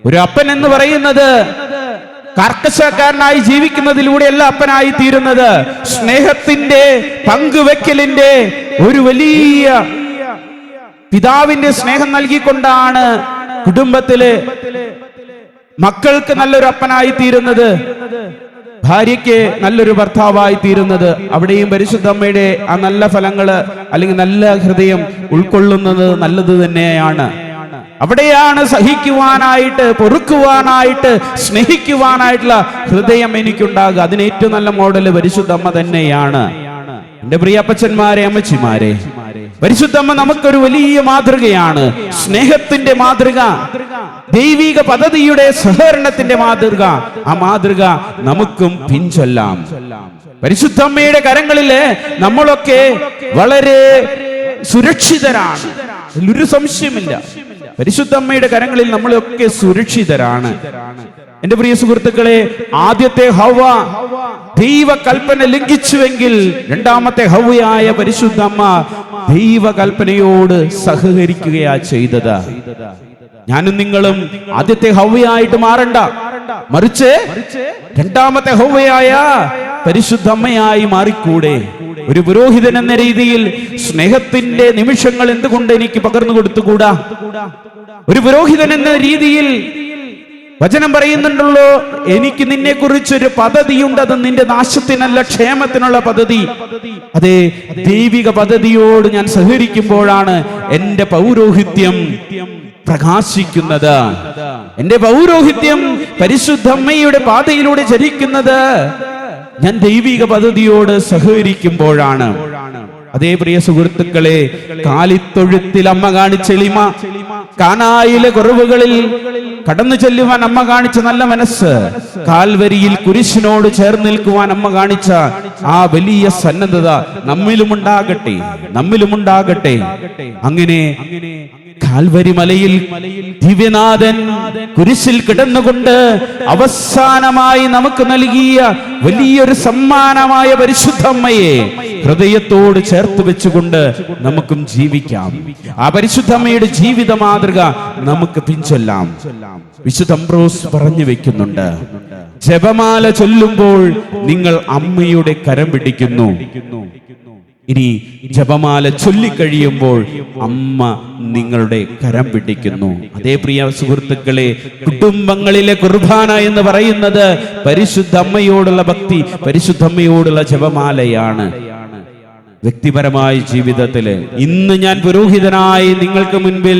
ഒരു അപ്പൻ എന്ന് പറയുന്നത് കർക്കശക്കാരനായി ജീവിക്കുന്നതിലൂടെയല്ല അപ്പനായി തീരുന്നത്. സ്നേഹത്തിന്റെ പങ്കുവെക്കലിന്റെ ഒരു വലിയ പിതാവിന്റെ സ്നേഹം നൽകിക്കൊണ്ടാണ് കുടുംബത്തില് മക്കൾക്ക് നല്ലൊരു അപ്പനായി തീരുന്നത്, ഭാര്യയ്ക്ക് നല്ലൊരു ഭർത്താവായി തീരുന്നത്. അവിടെയും പരിശുദ്ധ അമ്മയുടെ ആ നല്ല ഫലങ്ങള് അല്ലെങ്കിൽ നല്ല ഹൃദയം ഉൾക്കൊള്ളുന്നത് നല്ലത് തന്നെയാണ്. അവിടെയാണ് സഹിക്കുവാനായിട്ട്, പൊറുക്കുവാനായിട്ട്, സ്നേഹിക്കുവാനായിട്ടുള്ള ഹൃദയം എനിക്കുണ്ടാകുക. അതിന് ഏറ്റവും നല്ല മോഡല് പരിശുദ്ധ അമ്മ തന്നെയാണ്. എന്റെ പ്രിയ അപ്പച്ചന്മാരെ, അമ്മച്ചിമാരെ, പരിശുദ്ധ അമ്മ നമുക്കൊരു വലിയ മാതൃകയാണ്. സ്നേഹത്തിന്റെ മാതൃക, ദൈവിക പദ്ധതിയുടെ സഹകരണത്തിന്റെ മാതൃക. ആ മാതൃക നമുക്കും പിൻചൊല്ലാം. പരിശുദ്ധ അമ്മയുടെ കരങ്ങളില് നമ്മളൊക്കെ വളരെ സുരക്ഷിതരാണ്, ഒരു സംശയമില്ല. പരിശുദ്ധ അമ്മയുടെ കരങ്ങളിൽ നമ്മളൊക്കെ സുരക്ഷിതരാണ്. എന്റെ പ്രിയ സുഹൃത്തുക്കളെ, ആദ്യത്തെ ഹവ്വ ദൈവകൽപ്പന ലംഘിച്ചുവെങ്കിൽ രണ്ടാമത്തെ ഹവ്വയായ പരിശുദ്ധ അമ്മ ദൈവകൽപ്പനയോട് സഹകരിക്കുകയാ ചെയ്തത്. ഞാനും നിങ്ങളും ആദ്യത്തെ ഹവ്വയായിട്ട് മാറണ്ട, മറിച്ച് രണ്ടാമത്തെ ഹവ്വയായ പരിശുദ്ധ അമ്മയായി മാറിക്കൂടെ? ഒരു പുരോഹിതൻ എന്ന രീതിയിൽ സ്നേഹത്തിന്റെ നിമിഷങ്ങൾ എന്തുകൊണ്ട് എനിക്ക് പകർന്നു കൊടുത്തുകൂടാ? ഒരു പുരോഹിതൻ എന്ന രീതിയിൽ വചനം പറയുന്നുണ്ടല്ലോ, എനിക്ക് നിന്നെ കുറിച്ചൊരു പദ്ധതിയുണ്ട്, അത് നിന്റെ നാശത്തിനല്ല ക്ഷേമത്തിനുള്ള പദ്ധതി. അതെ, ദൈവിക പദ്ധതിയോട് ഞാൻ സഹകരിക്കുമ്പോഴാണ് എന്റെ പൗരോഹിത്യം പ്രകാശിക്കുന്നത്. എന്റെ പൗരോഹിത്യം പരിശുദ്ധ അമ്മയുടെ പാതയിലൂടെ ചരിക്കുന്നത് ഞാൻ ദൈവിക പദ്ധതിയോട് സഹകരിക്കുമ്പോഴാണ്. അതേ പ്രിയ സുഹൃത്തുക്കളെ, കാലിത്തൊഴുത്തിൽ അമ്മ കാണിച്ച എളിമ, കാനായിലെ കുറവുകളിൽ കടന്നു ചെല്ലുവാൻ അമ്മ കാണിച്ച നല്ല മനസ്സ്, കാൽവരിയിൽ കുരിശിനോട് ചേർന്ന് നിൽക്കുവാൻ അമ്മ കാണിച്ച ആ വലിയ സന്നദ്ധത നമ്മിലുമുണ്ടാകട്ടെ. അങ്ങനെ കാൽവരി മലയിൽ ദിവ്യനാഥൻ കുരിശിൽ കിടന്നുകൊണ്ട് അവസാനമായി നമുക്ക് നൽകിയ വലിയൊരു സമ്മാനമായ പരിശുദ്ധ അമ്മയെ ഹൃദയത്തോട് ചേർത്ത് വെച്ചുകൊണ്ട് നമുക്കും ജീവിക്കാം. ആ പരിശുദ്ധ അമ്മയുടെ ജീവിത മാതൃക നമുക്ക് പിൻചൊല്ലാം. വിശുദ്ധ അംബ്രോസ് പറഞ്ഞു വെക്കുന്നുണ്ട്, ജപമാല ചൊല്ലുമ്പോൾ നിങ്ങൾ അമ്മയുടെ കരം പിടിക്കുന്നു. ഇനി ജപമാല ചൊല്ലിക്കഴിയുമ്പോൾ അമ്മ നിങ്ങളുടെ കരം പിടിക്കുന്നു. അതേ പ്രിയ സുഹൃത്തുക്കളെ, കുടുംബങ്ങളിലെ കുർബാന എന്ന് പറയുന്നത് പരിശുദ്ധ അമ്മയോടുള്ള ഭക്തി, പരിശുദ്ധ അമ്മയോടുള്ള ജപമാലയാണ്. വ്യക്തിപരമായ ജീവിതത്തില് ഇന്ന് ഞാൻ പുരോഹിതനായി നിങ്ങൾക്ക് മുൻപിൽ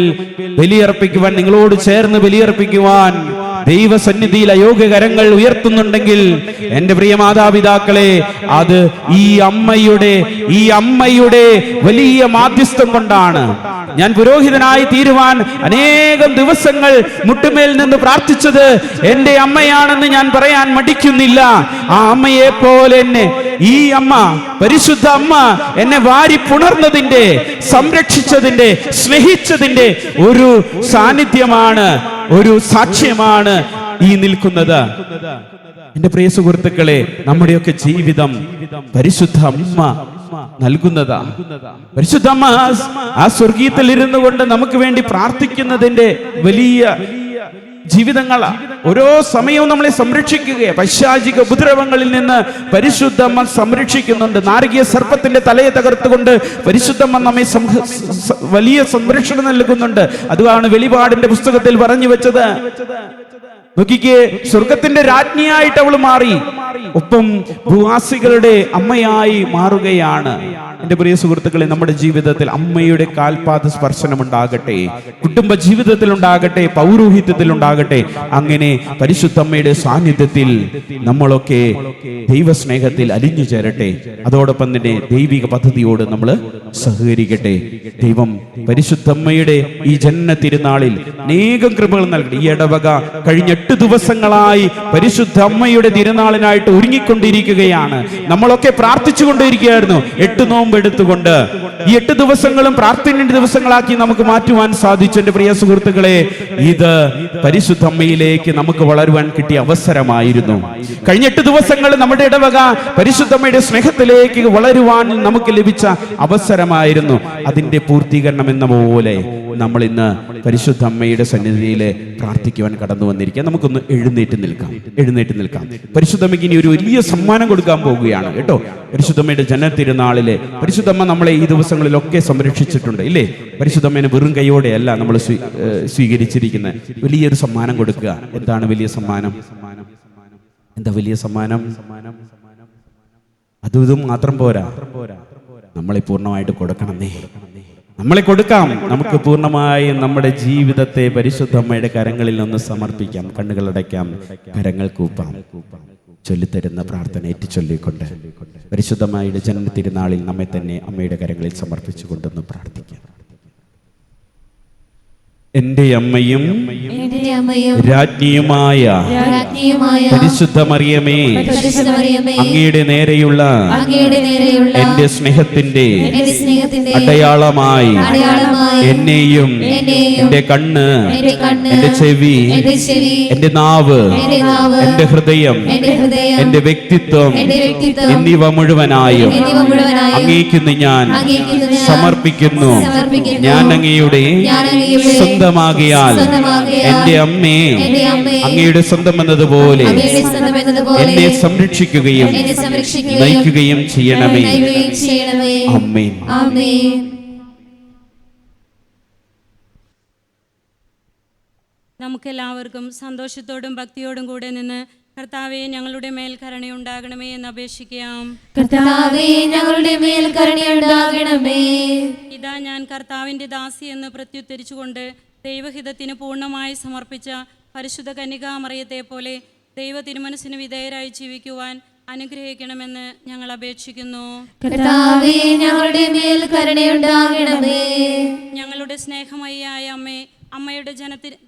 ബലിയർപ്പിക്കുവാൻ, നിങ്ങളോട് ചേർന്ന് ബലിയർപ്പിക്കുവാൻ ദൈവസന്നിധിയിൽ അയോഗ്യ കരങ്ങൾ ഉയർത്തുന്നുണ്ടെങ്കിൽ എന്റെ പ്രിയ മാതാപിതാക്കളെ, അത് ഈ അമ്മയുടെ വലിയ മാധ്യസ്ഥം കൊണ്ടാണ്. ഞാൻ പുരോഹിതനായി തീരുവാൻ അനേകം ദിവസങ്ങൾ മുട്ടുമേൽ നിന്ന് പ്രാർത്ഥിച്ചത് എന്റെ അമ്മയാണെന്ന് ഞാൻ പറയാൻ മടിക്കുന്നില്ല. ആ അമ്മയെ പോലെ എന്നെ ഈ അമ്മ, പരിശുദ്ധ അമ്മ എന്നെ വാരി പുണർന്നതിന്റെ, സംരക്ഷിച്ചതിന്റെ, സ്നേഹിച്ചതിന്റെ ഒരു സാന്നിധ്യമാണ്, ഒരു സാക്ഷ്യമാണ് ഈ നിൽക്കുന്നത്. എന്റെ പ്രിയ സുഹൃത്തുക്കളെ, നമ്മുടെയൊക്കെ ജീവിതം പരിശുദ്ധ അമ്മ നൽകുന്നതാ. പരിശുദ്ധ അമ്മ ആ സ്വർഗീയത്തിൽ ഇരുന്നു കൊണ്ട് നമുക്ക് വേണ്ടി പ്രാർത്ഥിക്കുന്നതിന്റെ വലിയ ജീവിതങ്ങളാ. ഓരോ സമയവും നമ്മളെ സംരക്ഷിക്കുകയാണ്. പൈശാചിക ഉപദ്രവങ്ങളിൽ നിന്ന് പരിശുദ്ധമ്മ സംരക്ഷിക്കുന്നുണ്ട്. നാരകീയ സർപ്പത്തിന്റെ തലയെ തകർത്തുകൊണ്ട് പരിശുദ്ധമ്മ നമ്മെ വലിയ സംരക്ഷണം നൽകുന്നുണ്ട്. അതാണ് വെളിപാടിന്റെ പുസ്തകത്തിൽ പറഞ്ഞു വെച്ചത്. നോക്കിക്കേ, സ്വർഗത്തിന്റെ രാജ്ഞിയായിട്ട് അവൾ മാറി, ഒപ്പം ഭൂവാസികളുടെ അമ്മയായി മാറുകയാണ്. എന്റെ പ്രിയ സുഹൃത്തുക്കളെ, നമ്മുടെ ജീവിതത്തിൽ അമ്മയുടെ കാൽപാദ സ്പർശനം ഉണ്ടാകട്ടെ, കുടുംബ ജീവിതത്തിൽ ഉണ്ടാകട്ടെ, പൗരോഹിത്യത്തിൽ ഉണ്ടാകട്ടെ. അങ്ങനെ പരിശുദ്ധമ്മയുടെ സാന്നിധ്യത്തിൽ നമ്മളൊക്കെ ദൈവസ്നേഹത്തിൽ അലിഞ്ഞു ചേരട്ടെ. അതോടൊപ്പം തന്നെ ദൈവിക പദ്ധതിയോട് നമ്മൾ സഹകരിക്കട്ടെ. ദൈവം പരിശുദ്ധമ്മയുടെ ഈ ജന്മ തിരുനാളിൽ അനേകം കൃപകൾ നൽകട്ടെ. ഈ ഇടവക കഴിഞ്ഞ 8 ദിവസങ്ങളായി പരിശുദ്ധ അമ്മയുടെ തിരുനാളിനായിട്ട് ഒരുങ്ങിക്കൊണ്ടിരിക്കുകയാണ്. നമ്മളൊക്കെ പ്രാർത്ഥിച്ചു കൊണ്ടിരിക്കുകയായിരുന്നു 8 നോമ്പ് എടുത്തുകൊണ്ട്. ഈ 8 ദിവസങ്ങളും പ്രാർത്ഥനയുടെ ദിവസങ്ങളാക്കി നമുക്ക് മാറ്റുവാൻ സാധിച്ചു. എന്റെ പ്രിയ സുഹൃത്തുക്കളെ, ഇത് പരിശുദ്ധ അമ്മയിലേക്ക് നമുക്ക് വളരുവാൻ കിട്ടിയ അവസരമായിരുന്നു. കഴിഞ്ഞ 8 ദിവസങ്ങൾ നമ്മുടെ ഇടവക പരിശുദ്ധമ്മയുടെ സ്നേഹത്തിലേക്ക് വളരുവാൻ നമുക്ക് ലഭിച്ച അവസരമായിരുന്നു. അതിന്റെ പൂർത്തീകരണം എന്ന പോലെ നമ്മൾ ഇന്ന് പരിശുദ്ധ അമ്മയുടെ സന്നിധിയിൽ പ്രാർത്ഥിക്കുവാൻ കടന്നു വന്നിരിക്കുക. നമുക്കൊന്ന് എഴുന്നേറ്റ് നിൽക്കാം. പരിശുദ്ധമ്മയ്ക്ക് ഇനി ഒരു വലിയ സമ്മാനം കൊടുക്കാൻ പോവുകയാണ് കേട്ടോ. പരിശുദ്ധമ്മയുടെ ജനത്തിരുനാളിലെ പരിശുദ്ധമ്മ നമ്മളെ ഈ ദിവസങ്ങളിലൊക്കെ സംരക്ഷിച്ചിട്ടുണ്ട് ഇല്ലേ? പരിശുദ്ധമ്മേനെ വെറും കൈയോടെയല്ല നമ്മൾ സ്വീകരിച്ചിരിക്കുന്നത്. വലിയൊരു സമ്മാനം കൊടുക്കുക. എന്താണ് വലിയ സമ്മാനം? എന്താ വലിയ സമ്മാനം? അതും ഇതും മാത്രം പോരാ, നമ്മളെ പൂർണ്ണമായിട്ട് കൊടുക്കണമെന്നേ. നമ്മളെ കൊടുക്കാം. നമുക്ക് പൂർണ്ണമായും നമ്മുടെ ജീവിതത്തെ പരിശുദ്ധമ്മയുടെ കരങ്ങളിൽ നിന്ന് സമർപ്പിക്കാം. കണ്ണുകളടയ്ക്കാം, കരങ്ങൾ കൂപ്പാം. ചൊല്ലിത്തരുന്ന പ്രാർത്ഥന ഏറ്റു ചൊല്ലിക്കൊണ്ട് പരിശുദ്ധമ്മയുടെ ജന്മ തിരുനാളിൽ നമ്മെ തന്നെ അമ്മയുടെ കരങ്ങളിൽ സമർപ്പിച്ചുകൊണ്ടൊന്ന് പ്രാർത്ഥിക്കാം. എന്റെ അമ്മയും രാജ്ഞിയുമായ പരിശുദ്ധ മറിയമേ, അങ്ങയുടെ നേരെയുള്ള എന്റെ സ്നേഹത്തിന്റെ അടയാളമായി എന്നെയും എന്റെ കണ്ണ്, എന്റെ ചെവി, എന്റെ നാവ്, എന്റെ ഹൃദയം, എന്റെ വ്യക്തിത്വം എന്നിവ മുഴുവനായും അങ്ങേക്ക് ഞാൻ സമർപ്പിക്കുന്നു. ഞാൻ അങ്ങയുടെ സ്വന്തമാകിയാൽ എന്റെ അമ്മേ, അങ്ങയുടെ സ്വന്തം എന്നതുപോലെ എന്നെ സംരക്ഷിക്കുകയും നയിക്കുകയും ചെയ്യണമേ. ആമേൻ. നമുക്കെല്ലാവർക്കും സന്തോഷത്തോടും ഭക്തിയോടും കൂടെ നിന്ന് കർത്താവേ, ഞങ്ങളുടെ മേൽ കരുണയുണ്ടാകണമേ എന്ന് അപേക്ഷിക്കാം. കർത്താവേ, ഞങ്ങളുടെ മേൽ കരുണയുണ്ടാകണമേ. ഇതാ ഞാൻ കർത്താവിന്റെ ദാസി എന്ന് പ്രത്യുത്തരിച്ചുകൊണ്ട് ദൈവഹിതത്തിന് പൂർണ്ണമായി സമർപ്പിച്ച പരിശുദ്ധ കന്യകാമറിയത്തെ പോലെ ദൈവ തിരുമനസ്സിന് വിധേയരായി ജീവിക്കുവാൻ അനുഗ്രഹിക്കണമെന്ന് ഞങ്ങൾ അപേക്ഷിക്കുന്നു. കർത്താവേ, ഞങ്ങളുടെ മേൽ കരുണയുണ്ടാകണമേ. ഞങ്ങളുടെ സ്നേഹമയിയായ അമ്മേ, അമ്മയുടെ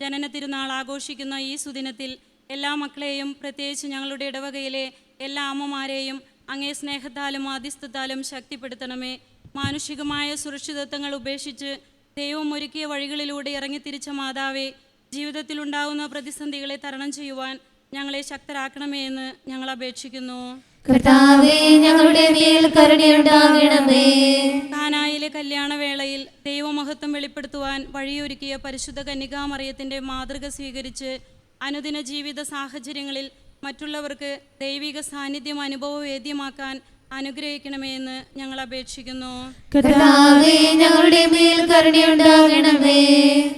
ജനന തിരുനാൾ ആഘോഷിക്കുന്ന ഈ സുദിനത്തിൽ എല്ലാ മക്കളെയും, പ്രത്യേകിച്ച് ഞങ്ങളുടെ ഇടവകയിലെ എല്ലാ അമ്മമാരെയും അങ്ങേ സ്നേഹത്താലും ആദിസ്ഥത്താലും ശക്തിപ്പെടുത്തണമേ. മാനുഷികമായ സുരക്ഷിതത്വങ്ങൾ ഉപേക്ഷിച്ച് ദൈവം ഒരുക്കിയ വഴികളിലൂടെ ഇറങ്ങിത്തിരിച്ച മാതാവേ, ജീവിതത്തിലുണ്ടാകുന്ന പ്രതിസന്ധികളെ തരണം ചെയ്യുവാൻ ഞങ്ങളെ ശക്തരാക്കണമേ എന്ന് ഞങ്ങൾ അപേക്ഷിക്കുന്നു. കർത്താവേ, ഞങ്ങളുടെ മേൽ കരുണയുണ്ടാകണമേ. കാനായിലെ കല്യാണവേളയിൽ ദൈവമഹത്വം വെളിപ്പെടുത്തുവാൻ വഴിയൊരുക്കിയ പരിശുദ്ധ കന്യകാമറിയത്തിന്റെ മാതൃക സ്വീകരിച്ച് അനുദിന ജീവിത സാഹചര്യങ്ങളിൽ മറ്റുള്ളവർക്ക് ദൈവിക സാന്നിധ്യം അനുഭവവേദ്യമാക്കാൻ അനുഗ്രഹിക്കണമേ എന്ന് ഞങ്ങൾ അപേക്ഷിക്കുന്നു. കർത്താവേ, ഞങ്ങളുടെ മേൽ കരുണയുണ്ടാകണമേ.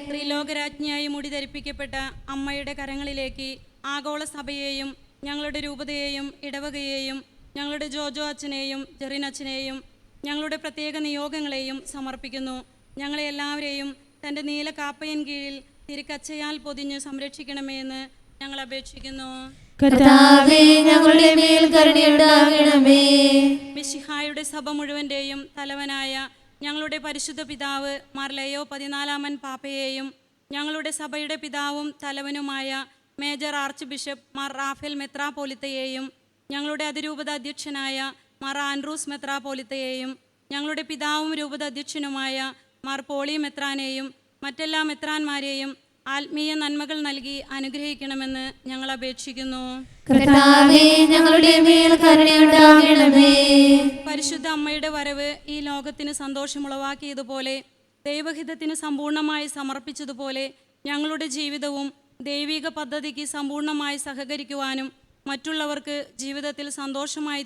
ത്രിലോകരാജ്ഞിയായി മുടി ധരിപ്പിക്കപ്പെട്ട അമ്മയുടെ കരങ്ങളിലേക്ക് ആഗോള സഭയെയും ഞങ്ങളുടെ രൂപതയെയും ഇടവകയെയും ഞങ്ങളുടെ ജോജോ അച്ഛനെയും ജെറിൻ അച്ഛനെയും ഞങ്ങളുടെ പ്രത്യേക നിയോഗങ്ങളെയും സമർപ്പിക്കുന്നു. ഞങ്ങളെ എല്ലാവരെയും തൻ്റെ നീല കാപ്പയൻ കീഴിൽ തിരുക്കച്ചയാൽ പൊതിഞ്ഞ് സംരക്ഷിക്കണമേ എന്ന് ഞങ്ങൾ അപേക്ഷിക്കുന്നു. കർത്താവേ, ഞങ്ങളുടെ മേൽ കരുണയുണ്ടാകണമേ. മിശിഹായുടെ സഭ മുഴുവൻ്റെയും തലവനായ ഞങ്ങളുടെ പരിശുദ്ധ പിതാവ് മാർ ലയോ 14 പാപ്പയെയും ഞങ്ങളുടെ സഭയുടെ പിതാവും തലവനുമായ major archbishop Mar Raphael മെത്രാപോലിത്തയെയും ഞങ്ങളുടെ അതിരൂപത അധ്യക്ഷനായ മാർ ആൻഡ്രൂസ് മെത്രാപോലിത്തയെയും ഞങ്ങളുടെ പിതാവും രൂപത അധ്യക്ഷനുമായ മാർ പോളി മെത്രാനെയും മറ്റെല്ലാ മെത്രാന്മാരെയും ആത്മീയ നന്മകൾ നൽകി അനുഗ്രഹിക്കണമെന്ന് ഞങ്ങൾ അപേക്ഷിക്കുന്നു. കർത്താവേ, ഞങ്ങളുടെ മേൽ കരുണയുണ്ടാകണമേ. പരിശുദ്ധ അമ്മയുടെ വരവ് ഈ ലോകത്തിന് സന്തോഷമുളവാക്കിയതുപോലെ ദൈവഹിതത്തിന് സമ്പൂർണ്ണമായി സമർപ്പിച്ചതുപോലെ ഞങ്ങളുടെ ജീവിതവും ദൈവിക പദ്ധതിക്ക് സമ്പൂർണ്ണമായി സഹകരിക്കുവാനും മറ്റുള്ളവർക്ക് ജീവിതത്തിൽ സന്തോഷമായി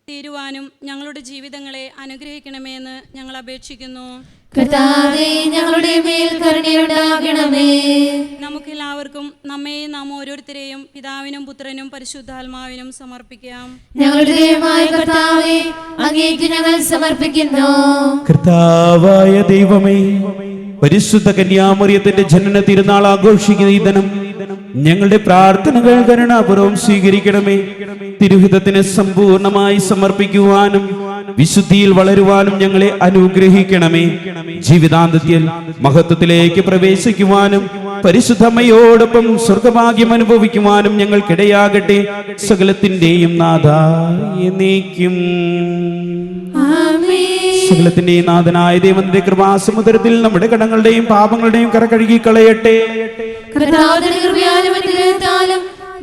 തീരുവാനും ഞങ്ങളുടെ ജീവിതങ്ങളെ അനുഗ്രഹിക്കണമേ എന്ന് ഞങ്ങൾ അപേക്ഷിക്കുന്നു. കർത്താവേ, ഞങ്ങളുടെ മേൽ കരുണയുണ്ടാകണമേ. നമുക്കെല്ലാവർക്കും എല്ലാവർക്കും നമ്മെയും നാം ഓരോരുത്തരെയും പിതാവിനും പുത്രനും പരിശുദ്ധാത്മാവിനും സമർപ്പിക്കാം. ഞങ്ങളുടെ ദൈവമായ കർത്താവേ, അങ്ങേക്ക് ഞങ്ങൾ സമർപ്പിക്കുന്നു. കർത്താവായ ദൈവമേ, പരിശുദ്ധ കന്യാമറിയത്തിന്റെ ജനന തിരുനാൾ ആഘോഷിക്കുന്ന ഈ ദിനം ഞങ്ങളുടെ പ്രാർത്ഥനകൾ കരുണാപൂർവം സ്വീകരിക്കണമേ. തിരുഹിതത്തിന് സമ്പൂർണമായി സമർപ്പിക്കുവാനും വിശുദ്ധിയിൽ വളരുവാനും ഞങ്ങളെ അനുഗ്രഹിക്കണമേ. ജീവിതാന്തത്തിൽ മഹത്വത്തിലേക്ക് പ്രവേശിക്കുവാനും പരിശുദ്ധമ്മയോടൊപ്പം സ്വർഗഭാഗ്യം അനുഭവിക്കുവാനും ഞങ്ങൾക്കിടയാകട്ടെ. സകലത്തിന്റെയും നാഥായ നീക്കും. സകലത്തിന്റെയും നാഥനായ ദൈവത്തിന്റെ കൃപാസമുദ്രത്തിൽ നമ്മുടെ കടങ്ങളുടെയും പാപങ്ങളുടെയും കര കഴുകി കളയട്ടെ.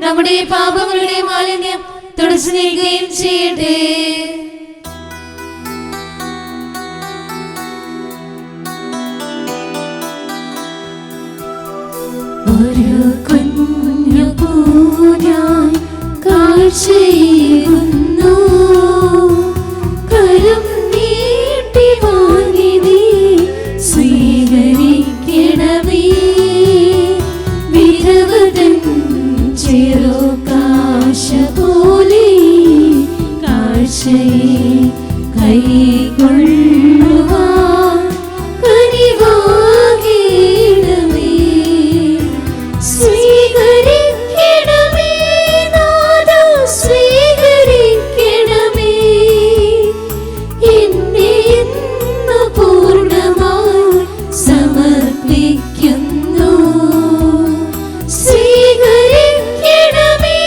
നമ്മുടെ പാപങ്ങളുടെ മാലിന്യം തുടച്ചു നീക്കുകയും ചെയ്യട്ടെ. ഒരു കുഞ്ഞു പൂനായി കാഴ്ചയേകുന്നു, കരം നീട്ടി വാങ്ങി നീ സ്വീകരിക്കണമേ. വിരവതൻ ചെറുകാശ പോലെ കാഴ്ചയെ കൈകൊള്ളുവാൻ കനിവാകേണമേ. സ്വീകരിക്കണമേ നാഥാ, സ്വീകരിക്കണമേ. എന്നെ ഇന്ന് പൂർണ്ണമായി സമർപ്പിക്കുന്നു. സ്വീകരിക്കണമേ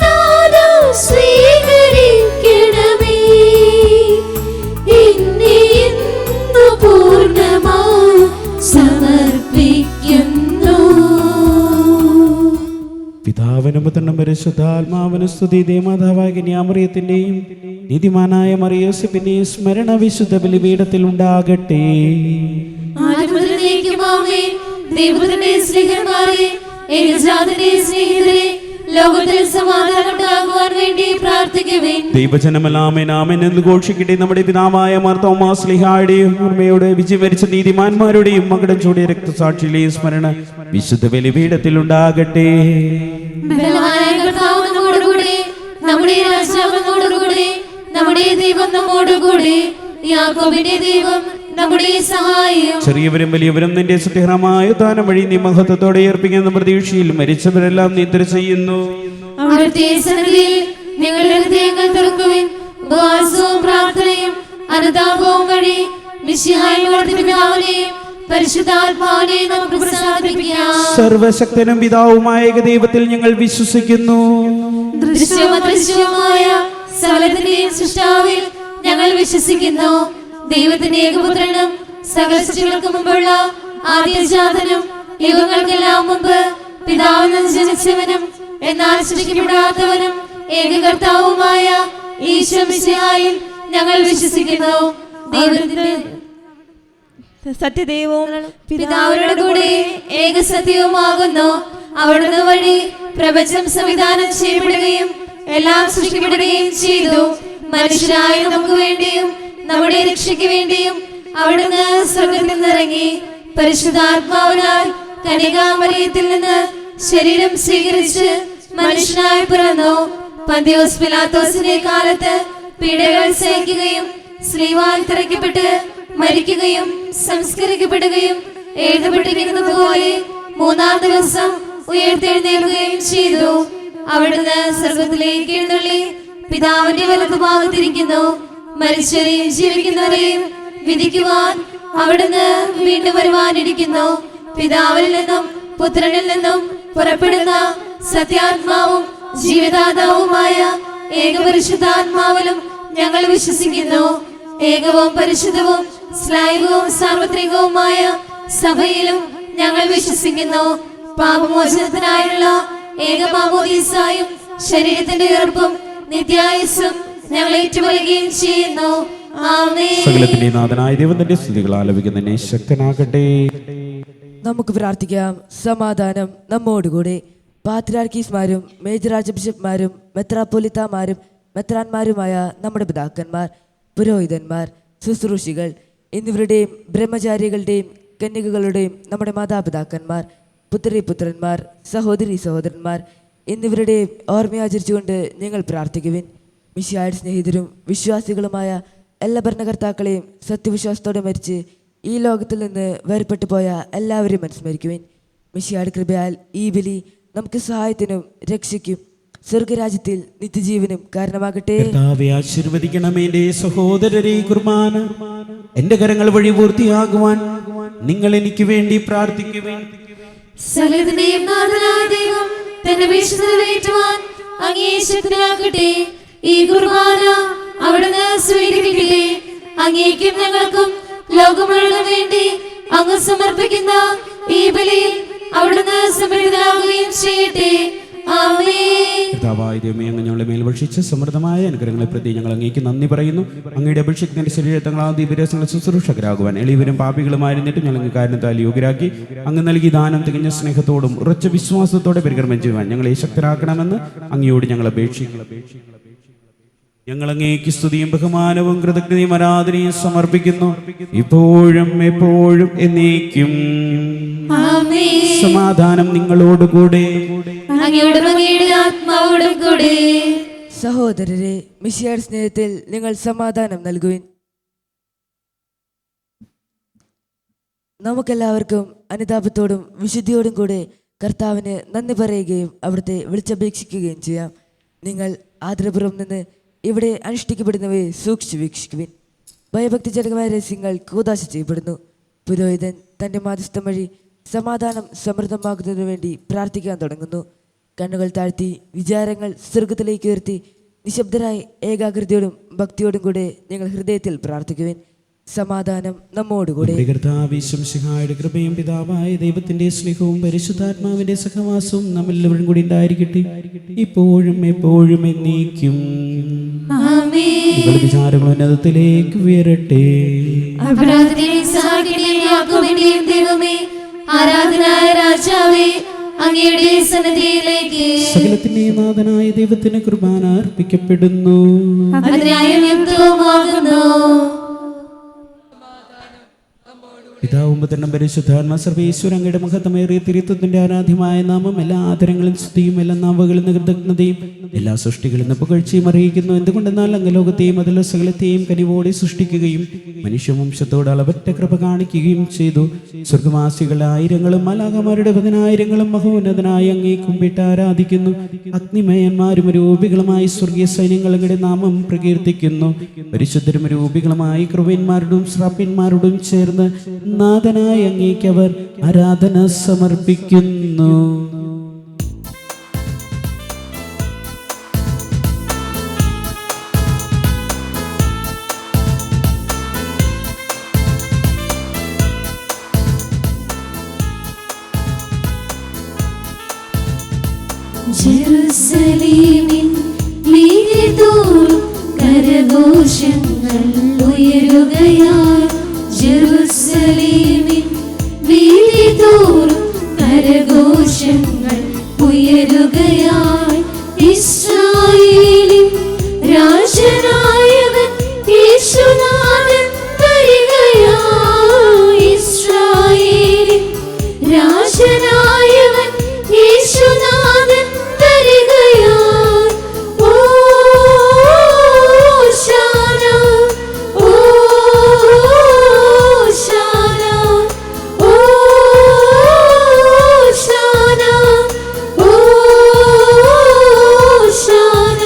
നാഥാ, സ്വീകരിക്കണമേ. എന്നെ ഇന്ന് പൂർണ്ണമായി സമർപ്പിക്കുന്നു. പിതാവിനും പുത്രനും പരിശുദ്ധാത്മാവിനും സ്തുതി. ദേവമാതാവായ കന്യാമറിയത്തിന്റെയും നീതിമാനായ മറിയോസേപ്പിന്റെയും സ്മരണ വിശുദ്ധ ബലിപീഠത്തിൽ ഉണ്ടാകട്ടെ. ദൈവത്തിന്റെ സ്നേഹിതന്മാരെ, ഏകജാതന്റെ സ്നേഹിതരെ, ലോകത്തിൽ സമാധാനം ഉണ്ടാകുവാൻ വേണ്ടി പ്രാർത്ഥിക്കുവിൻ. ദൈവജനമെല്ലാം ആമേൻ എന്ന് ഘോഷിക്കട്ടെ. നമ്മുടെ പിതാവായ മാർത്തോമാ ശ്ലീഹായുടെയും ഓർമ്മയോടെ വിജയം വരിച്ച നീതിമാന്മാരുടെയും മകുടം ചൂടിയ രക്തസാക്ഷിയിലെയും സ്മരണ വിശുദ്ധ ബലിപീഠത്തിൽ ഉണ്ടാകട്ടെ. ബലവാനായ കർത്താവ് നമ്മോടുകൂടി, നമ്മുടെ രാജാവ് നമ്മോടുകൂടി, നമ്മുടെ ദൈവം നമ്മോടുകൂടി, യാക്കോബിന്റെ ദൈവം നമ്മുടെ സഹായം. ചെറിയവരും വലിയവരും നിന്റെ സുത്യഹരമായ ദാനം വഴി നീ മഹത്വത്തോടെ ഏർപ്പിക്കുന്ന പ്രതീക്ഷയിൽ മരിച്ചവരെല്ലാം നീ തിരിച്ചെയ്യുന്നു. അവിടുത്തെ സന്നിധിയിൽ നിങ്ങളുടെ ഹൃദയങ്ങൾ തുറക്കുവിൻ. ഉപവാസവും പ്രാർത്ഥനയും അനുതാപവും വഴി മിശിഹായുടെ പിതാവിനെയും പരിശുദ്ധാത്മാവിനെയും നമുക്ക് പ്രസാദിപ്പിക്കാം. സർവശക്തനും പിതാവുമായ ഏകദൈവത്തിൽ ഞങ്ങൾ വിശ്വസിക്കുന്നു. ദൃശ്യവും അദൃശ്യവുമായ സകലത്തിന്റെയും സൃഷ്ടാവിൽ ഞങ്ങൾ വിശ്വസിക്കുന്നു. ദൈവത്തിന്റെ ഏകപുത്രനും സകല സൃഷ്ടികൾക്ക് മുമ്പുള്ള ആദ്യജാതനും യുഗങ്ങൾക്കെല്ലാം മുമ്പ് പിതാവിൽ നിന്ന് ജനിച്ചവനും എന്നാൽ സൃഷ്ടിക്കപ്പെടാത്തവനും ഏകകർത്താവുമായ ഈശോ മിശിഹായിൽ ഞങ്ങൾ വിശ്വസിക്കുന്നു. ദൈവത്തിന്റെ സത്യദൈവവും പിതാവിനോട് കൂടെ ഏകസത്യവുമാകുന്നു. അവിടുന്ന് വഴി പ്രപഞ്ചം സംവിധാനം ചെയ്യപ്പെടുകയും എല്ലാം സൃഷ്ടിക്കപ്പെടുകയും ചെയ്തു. മനുഷ്യരായ നമുക്ക് വേണ്ടിയും നമ്മുടെ രക്ഷയ്ക്ക് വേണ്ടിയും അവിടുന്ന് സ്വർഗ്ഗത്തിൽ നിന്നിറങ്ങി പരിശുദ്ധാത്മാവിനാൽ കന്യകാമറിയത്തിൽ നിന്ന് ശരീരം സ്വീകരിച്ച് മനുഷ്യനായി പിറന്നു. പന്തിയോസ് പിലാത്തോസിന്റെ കാലത്ത് പീഡകൾ സഹിക്കുകയും സ്ലീവാൽ തറയ്ക്കപ്പെട്ട് മരിക്കുകയും സംസ്കരിക്കപ്പെടുകയും എഴുതപ്പെട്ടിരിക്കുന്നത് പോലെ മൂന്നാം ദിവസം ഉയർത്തെഴുന്നേൽക്കുകയും ചെയ്തു. അവിടുന്ന് സ്വർഗത്തിലേക്ക് എഴുന്നള്ളി പിതാവിന്റെ വലതുഭാഗത്തിരിക്കുന്നു. മരിച്ചവരെയും ജീവിക്കുന്നവരെയും വിധിക്കുവാൻ അവിടുന്ന് വീണ്ടും വരുവാനിരിക്കുന്നു. പിതാവിൽ നിന്നും പുത്രനിൽ നിന്നും പുറപ്പെടുന്ന സത്യാത്മാവും ജീവദാതാവുമായ ഏകപരിശുദ്ധാത്മാവിലും ഞങ്ങൾ വിശ്വസിക്കുന്നു. ഏകവും പരിശുദ്ധവും ശ്ലൈകവും സാർവത്രികവുമായ സഭയിലും ഞങ്ങൾ വിശ്വസിക്കുന്നു. പാപമോചനത്തിനായുള്ള ഏകമാമോദീസായും ശരീരത്തിന്റെ ഉറപ്പും നിത്യായുസ്സും ഞങ്ങൾ ഏറ്റുപറയുകയും ചെയ്യുന്നു. ആമേൻ. സകലത്തിന്റെ നാഥനായ ദൈവത്തിന്റെ സ്തുതികൾ ആലപിക്കുന്നതിനെ ശക്തനാകട്ടെ. നമുക്ക് പ്രാർത്ഥിക്കാം. സമാധാനം നമ്മോടുകൂടെ. പാത്രിയാർക്കീസ്മാരും മേജർ ആർച്ച് ബിഷപ്പ്മാരും മെത്രാപ്പൊലിത്താമാരും മെത്രാന്മാരുമായ നമ്മുടെ പിതാക്കന്മാർ, പുരോഹിതന്മാർ, ശുശ്രൂഷികൾ എന്നിവരുടെയും ബ്രഹ്മചാരികളുടെയും കന്യകകളുടെയും നമ്മുടെ മാതാപിതാക്കന്മാർ, പുത്രി പുത്രന്മാർ, സഹോദരി സഹോദരന്മാർ എന്നിവരുടെ ഓർമ്മയാചരിച്ചുകൊണ്ട് ഞങ്ങൾ പ്രാർത്ഥിക്കുവിൻ. മിശിഹായുടെ സ്നേഹിതരും വിശ്വാസികളുമായ എല്ലാ ഭരണകർത്താക്കളെയും സത്യവിശ്വാസത്തോടെ മരിച്ച് ഈ ലോകത്തിൽ നിന്ന് വേർപെട്ടു പോയ എല്ലാവരെയും അനുസ്മരിക്കുവിൻ. മിശിഹായുടെ കൃപയാൽ ഈ ബലി നമുക്ക് സഹായത്തിനും രക്ഷയ്ക്കും സ്വർഗരാജ്യത്തിൽ നിത്യജീവനും കാരണമാകട്ടെ. കർത്താവേ, ആശീർവദിക്കണമേ എന്റെ സഹോദരരെ. കുർബാന എന്റെ കരങ്ങൾ വഴി പൂർത്തിയാകുവാൻ നിങ്ങൾ എനിക്ക് വേണ്ടി പ്രാർത്ഥിക്കുവിൻ. സകലത്തിന്റെയും നാഥനായ ദൈവം തന്റെ വിശുദ്ധ നിറവേറ്റുവാൻ അങ്ങേ ശക്തനാക്കട്ടെ. ഈ കുർബാന അവിടുന്ന് സ്വീകരിക്കട്ടെ. അങ്ങേക്കും ഞങ്ങൾക്കും ലോകം മുഴുവൻ വേണ്ടി അങ്ങ് സമർപ്പിക്കുന്ന ഈ ബലിയിൽ അവിടുന്ന് സമൃദ്ധനാകുകയും ചെയ്യട്ടെ. ആമേൻ. കർത്താവായ ദൈവമേ, അങ്ങ് ഞങ്ങളുടെ മേൽ ഭക്ഷിച്ച സമൃദ്ധമായ അനുഗ്രഹങ്ങളെ പ്രതി ഞങ്ങൾ അങ്ങേക്ക് നന്ദി പറയുന്നു. അങ്ങയുടെ അഭിഷേകത്തിന്റെ ശരീരത്തങ്ങളാ ദിവ്യരസങ്ങളുടെ ശുശ്രൂഷകരാകുവാൻ എളിയവരും പാപികളുമായിരുന്നിട്ടും ഞങ്ങൾ കാരണത്താൽ യോഗ്യരാക്കി അങ്ങ് നൽകി ദാനം തികഞ്ഞ സ്നേഹത്തോടും ഉറച്ച വിശ്വാസത്തോടെ പരികർമ്മം ചെയ്യുവാൻ ഞങ്ങളെ ശക്തരാക്കണമെന്ന് അങ്ങയോട് ഞങ്ങൾ അപേക്ഷിക്കുന്നു. ഞങ്ങൾ അങ്ങേക്ക് സ്തുതിയും ബഹുമാനവും കൃതജ്ഞതയും ആരാധനയും സമർപ്പിക്കുന്നു, ഇപ്പോഴും എപ്പോഴും എന്നേക്കും. ആമേൻ. സമാധാനം നിങ്ങളോടുകൂടെ. അങ്ങയോടും അങ്ങയുടെ ആത്മാവോടും കൂടെ. സഹോദരരെ, മിശിഹായുടെ സ്നേഹത്തിൽ നിങ്ങൾ സമാധാനം നൽകുവിൻ. നമുക്കെല്ലാവർക്കും അനുതാപത്തോടും വിശുദ്ധിയോടും കൂടെ കർത്താവിന് നന്ദി പറയുകയും അവിടുത്തെ വിളിച്ചപേക്ഷിക്കുകയും ചെയ്യാം. നിങ്ങൾ ആദരപൂർവ്വം നിന്ന് ഇവിടെ അനുഷ്ഠിക്കപ്പെടുന്നവയെ സൂക്ഷിച്ചു വീക്ഷിക്കുവിൻ. ഭയഭക്തിജനകമായ രഹസ്യങ്ങൾ കൂദാശ ചെയ്യപ്പെടുന്നു. പുരോഹിതൻ തൻ്റെ മാധ്യസ്ഥം വഴി സമാധാനം സമൃദ്ധമാകുന്നതിനു വേണ്ടി പ്രാർത്ഥിക്കാൻ തുടങ്ങുന്നു. കണ്ണുകൾ താഴ്ത്തി വിചാരങ്ങൾ സ്വർഗത്തിലേക്ക് ഉയർത്തി നിശബ്ദരായി ഏകാഗ്രതയോടും ഭക്തിയോടും കൂടെ ഞങ്ങൾ ഹൃദയത്തിൽ പ്രാർത്ഥിക്കുവിൻ. സമാധാനം നമ്മോടുകൂടെ. കർത്താവിന്റെ കൃപയും പിതാവായ ദൈവത്തിന്റെ സ്നേഹവും പരിശുദ്ധാത്മാവിന്റെ സഹവാസവും നമ്മളെല്ലാവരും കൂടി ഉണ്ടായിരിക്കട്ടെ, ഇപ്പോഴും എപ്പോഴും എന്നേക്കും. വിചാരങ്ങൾ ഉന്നതത്തിലേക്ക് ഉയരട്ടെ. ആരാധനായ രാജാവേ, അങ്ങയുടെ സന്നിധിയിലേക്ക് സകലത്തിന്റെയും നാഥനായ ദൈവത്തിന് കുർബാന അർപ്പിക്കപ്പെടുന്നു. പിതാവും പുത്രനും പരിശുദ്ധാത്മാ സർവ്വേശ്വരൻ അങ്ങയുടെ മഹത്വമേറിയ തിരുത്വത്തിന്റെ ആരാധ്യമായ നാമം എല്ലാ ആദരങ്ങളും സ്തുതിയും എല്ലാ നാവുകളിൽ നിന്ന് കൃതജ്ഞതയും എല്ലാ സൃഷ്ടികളിൽ നിന്ന് പുകഴ്ചയും അറിയിക്കുന്നു. എന്തുകൊണ്ടെന്നാൽ അങ്ങ് ലോകത്തെയും അതിലെ സകലത്തെയും കനിവോടെ സൃഷ്ടിക്കുകയും മനുഷ്യവംശത്തോട് അളവറ്റ കൃപ കാണിക്കുകയും ചെയ്തു. സ്വർഗവാസികളുടെ ആയിരങ്ങളും മാലാഖമാരുടെ പതിനായിരങ്ങളും മഹോന്നതനായി അങ്ങേ കുമ്പിട്ട് ആരാധിക്കുന്നു. അഗ്നിമയന്മാരും രൂപികളുമായി സ്വർഗീയ സൈന്യങ്ങൾ അങ്ങയുടെ നാമം പ്രകീർത്തിക്കുന്നു. പരിശുദ്ധരും രൂപികളുമായി കൃപന്മാരോടും ശ്രാപ്യന്മാരോടും ചേർന്ന് നാഥനായ അങ്ങേക്ക് അവർ ആരാധന സമർപ്പിക്കുന്നു. ജെറുസലേമിൻ വീതിതോറും കരഘോഷങ്ങൾ ഉയരുകയായി. ജെറുസലേമിൻ വീതിതോറും കരഘോഷങ്ങൾ ഉയരുകയായി. ഇസ്രായേലിൻ രാജനായവൻ യേശുനാഥൻ വരികയായി. ഇസ്രായേലിൻ രാജനായവൻ യേശുനാഥൻ വരികയായി. ഓശാന ഓശാന ഓശാന ഓശാന.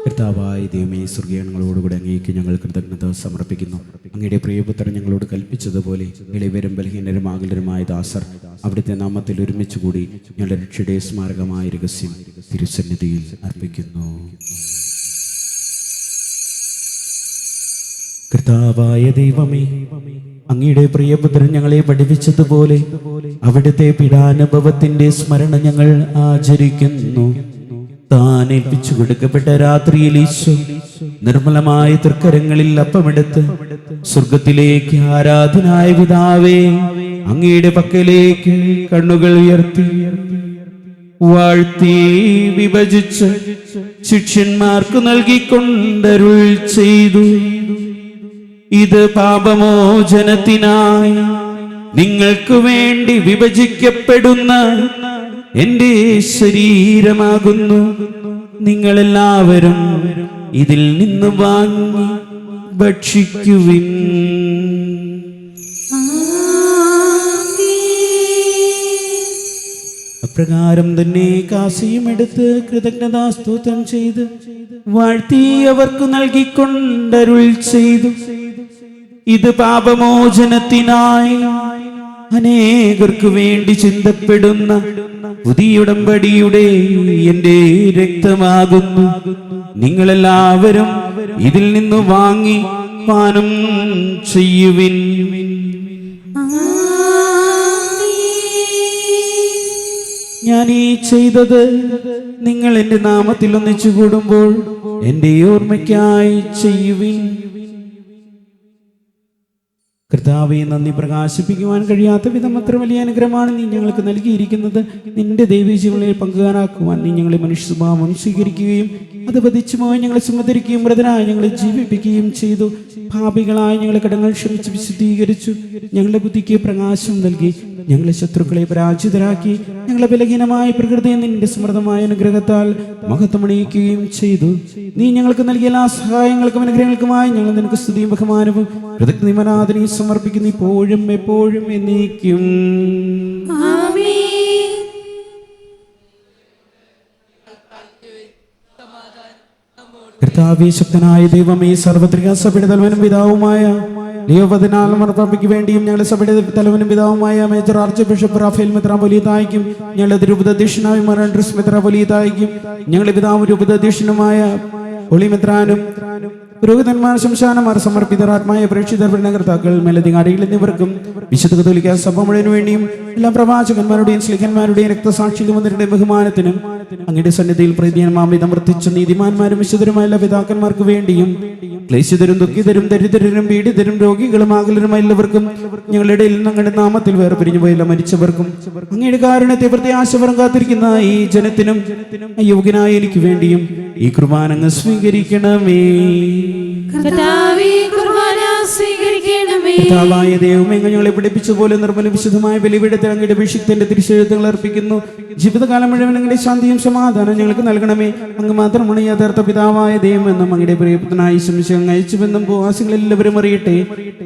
കർത്താവായ ദൈവമേ, സ്വർഗീയങ്ങളോടുകൂടെ അങ്ങേക്ക് ഞങ്ങൾ കൃതജ്ഞത സമർപ്പിക്കുന്നു. അങ്ങയുടെ പ്രിയപുത്രൻ ഞങ്ങളോട് കൽപ്പിച്ചതുപോലെ ഇളവരും ബലഹീനരും ആകുലരുമായ ദാസർ അവിടുത്തെ നാമത്തിൽ ഒരുമിച്ച് കൂടി ഞങ്ങളുടെ രക്ഷയുടെ സ്മാരകമായ രഹസ്യം തിരുസന്നിധിയിൽ അർപ്പിക്കുന്നു. കർത്താവായ ദൈവമേ, അങ്ങയുടെ പ്രിയപുത്രൻ ഞങ്ങളെ പഠിപ്പിച്ചതുപോലെ അവിടുത്തെ പീഡാനുഭവത്തിന്റെ സ്മരണ ഞങ്ങൾ ആചരിക്കുന്നു. താൻ ഏൽപ്പിച്ചു കൊടുക്കപ്പെട്ട രാത്രിയിൽ ഈശോ നിർമ്മലമായ തൃക്കരങ്ങളിൽ അപ്പമെടുത്ത് സ്വർഗത്തിലേക്ക് ആരാധനായ പിതാവേ അങ്ങയുടെ പക്കലേക്ക് കണ്ണുകൾ ഉയർത്തി വാഴ്ത്തി വിഭജിച്ച് ശിഷ്യന്മാർക്ക് നൽകിക്കൊണ്ടരുൾ ചെയ്തു. ഇത് പാപമോചനത്തിനായി നിങ്ങൾക്ക് വേണ്ടി വിഭജിക്കപ്പെടുന്ന എൻ്റെ ശരീരമാകുന്നു. നിങ്ങളെല്ലാവരും ഇതിൽ നിന്ന് വാങ്ങി ഭക്ഷിക്കുവിൻ. അപ്രകാരം തന്നെ കാസിയും എടുത്ത് കൃതജ്ഞതാസ്തോത്രം ചെയ്ത് വാഴ്ത്തി അവർക്ക് നൽകിക്കൊണ്ടരുൾ ചെയ്തു, ഇത് പാപമോചനത്തിനായി അനേകർക്ക് വേണ്ടി ചിന്തപ്പെടുന്ന പുതിയ ഉടമ്പടിയുടെ എൻ്റെ രക്തമാകുന്നു. നിങ്ങളെല്ലാവരും ഇതിൽ നിന്ന് വാങ്ങി പാനം ചെയ്യുവിൻ. ഞാൻ ഈ ചെയ്തത് നിങ്ങൾ എൻ്റെ നാമത്തിൽ ഒന്നിച്ചു കൂടുമ്പോൾ എൻ്റെ ഓർമ്മയ്ക്കായി ചെയ്യുവിൻ. കർത്താവേ, നന്ദി പ്രകാശിപ്പിക്കുവാൻ കഴിയാത്ത വിധം അത്ര വലിയ അനുഗ്രഹമാണ് നീ ഞങ്ങൾക്ക് നൽകിയിരിക്കുന്നത്. നിന്റെ ദൈവജീവനിൽ പങ്കുകാരാക്കുവാൻ നീ ഞങ്ങളെ മനുഷ്യ സ്വഭാവം സ്വീകരിക്കുകയും അത് വധിച്ചുമായി ഞങ്ങളെ സുമധരിക്കുകയും മൃതനായി ഞങ്ങളെ ജീവിപ്പിക്കുകയും ചെയ്തു. പാപികളായി ഞങ്ങളെ കടങ്ങൾ ക്ഷമിച്ച് വിശുദ്ധീകരിച്ചു. ഞങ്ങളുടെ ബുദ്ധിക്ക് പ്രകാശം നൽകി. ഞങ്ങളെ ശത്രുക്കളെ പരാജിതരാക്കി. ഞങ്ങളെ ബലഹീനമായ പ്രകൃതിയെ നിന്റെ സമൃദ്ധമായ അനുഗ്രഹത്താൽ മഹത്വമണിയിക്കുകയും ചെയ്തു. നീ ഞങ്ങൾക്ക് നൽകിയ എല്ലാ സഹായങ്ങൾക്കും അനുഗ്രഹങ്ങൾക്കുമായി ഞങ്ങൾ നിനക്ക് സ്തുതിയും ബഹുമാനവും കൃതജ്ഞതയും സമർപ്പിക്കുന്നു, ഇപ്പോഴും എപ്പോഴും എന്നേക്കും. കർത്താവേ, ശക്തനായ ദൈവമേ, സർവ്വത്രിക സഭയുടെ തലവനും പിതാവുമായ ലിയോ 14 മാർപ്പാപ്പയ്ക്ക് വേണ്ടിയും ഞങ്ങളുടെ സഭയുടെ തലവനും പിതാവുമായ മേജർ ആർച്ച് ബിഷപ്പ് റാഫേൽ മെത്രാപ്പൊലീത്തായ്ക്കും ഞങ്ങളുടെ രൂപതാധ്യക്ഷനായ മാർ ആൻഡ്രൂസ് മെത്രാപ്പൊലീത്തായ്ക്കും ഞങ്ങളുടെ പിതാവും രൂപതാധ്യക്ഷനുമായ ഒളി മെത്രാനും പുരോഹിതന്മാർ, ശംശാനമാർ, സമർപ്പിതരാത്മായ പ്രേക്ഷിതർ, ഭരണകർത്താക്കൾ, മേലധികാരികൾ എന്നിവർക്കും വിശുദ്ധ കത്തോലിക്ക സഭ മുഴുവൻ വേണ്ടിയും എല്ലാ പ്രവാചകന്മാരുടെയും സ്ലിഹന്മാരുടെയും രക്തസാക്ഷികളുടെ ബഹുമാനത്തിനും അങ്ങയുടെ സന്നിധിയിൽ പ്രീതിയമാമിതം വർദ്ധിച്ച നീതിമാന്മാരും വിശുദ്ധരുമായ എല്ലാ പിതാക്കന്മാർക്ക് വേണ്ടിയും ക്ലേശിതരും ദുഃഖിതരും ദരിദ്രരും പീഡിതരും രോഗികളും ആകുലരുമായ എല്ലാവർക്കും ഞങ്ങളുടെ ഇടയിൽ നിന്ന് അങ്ങയുടെ നാമത്തിൽ വേർപിരിഞ്ഞു പോയല്ല മരിച്ചവർക്കും അങ്ങയുടെ കാരുണ്യത്തെ പ്രത്യാശപരം കാത്തിരിക്കുന്ന ഈ ജനത്തിനും അയോഗ്യനായ എനിക്ക് വേണ്ടിയും ഈ കുർബാന അങ്ങ് സ്വീകരിക്കണമേ. കർത്താവായ ദൈവമേ, ഞങ്ങളെ പഠിപ്പിച്ച പോലെ നിർമ്മല വിശുദ്ധമായ ബലിപീഠത്തിൽ അങ്ങയുടെ അഭിഷിക്തന്റെ തിരുശരീരങ്ങൾ അർപ്പിക്കുന്നു. ജീവിതകാലം മുഴുവൻ അങ്ങയുടെ ശാന്തിയും സമാധാനം ഞങ്ങൾക്ക് നൽകണമേ. അങ്ങ് മാത്രമാണ് യഥാർത്ഥ പിതാവായ ദൈവമെന്നും അങ്ങയുടെ പ്രിയപുത്രനായി ശമിശം അയച്ചുവെന്നും ഭൂവാസികൾ എല്ലാവരും അറിയട്ടെ.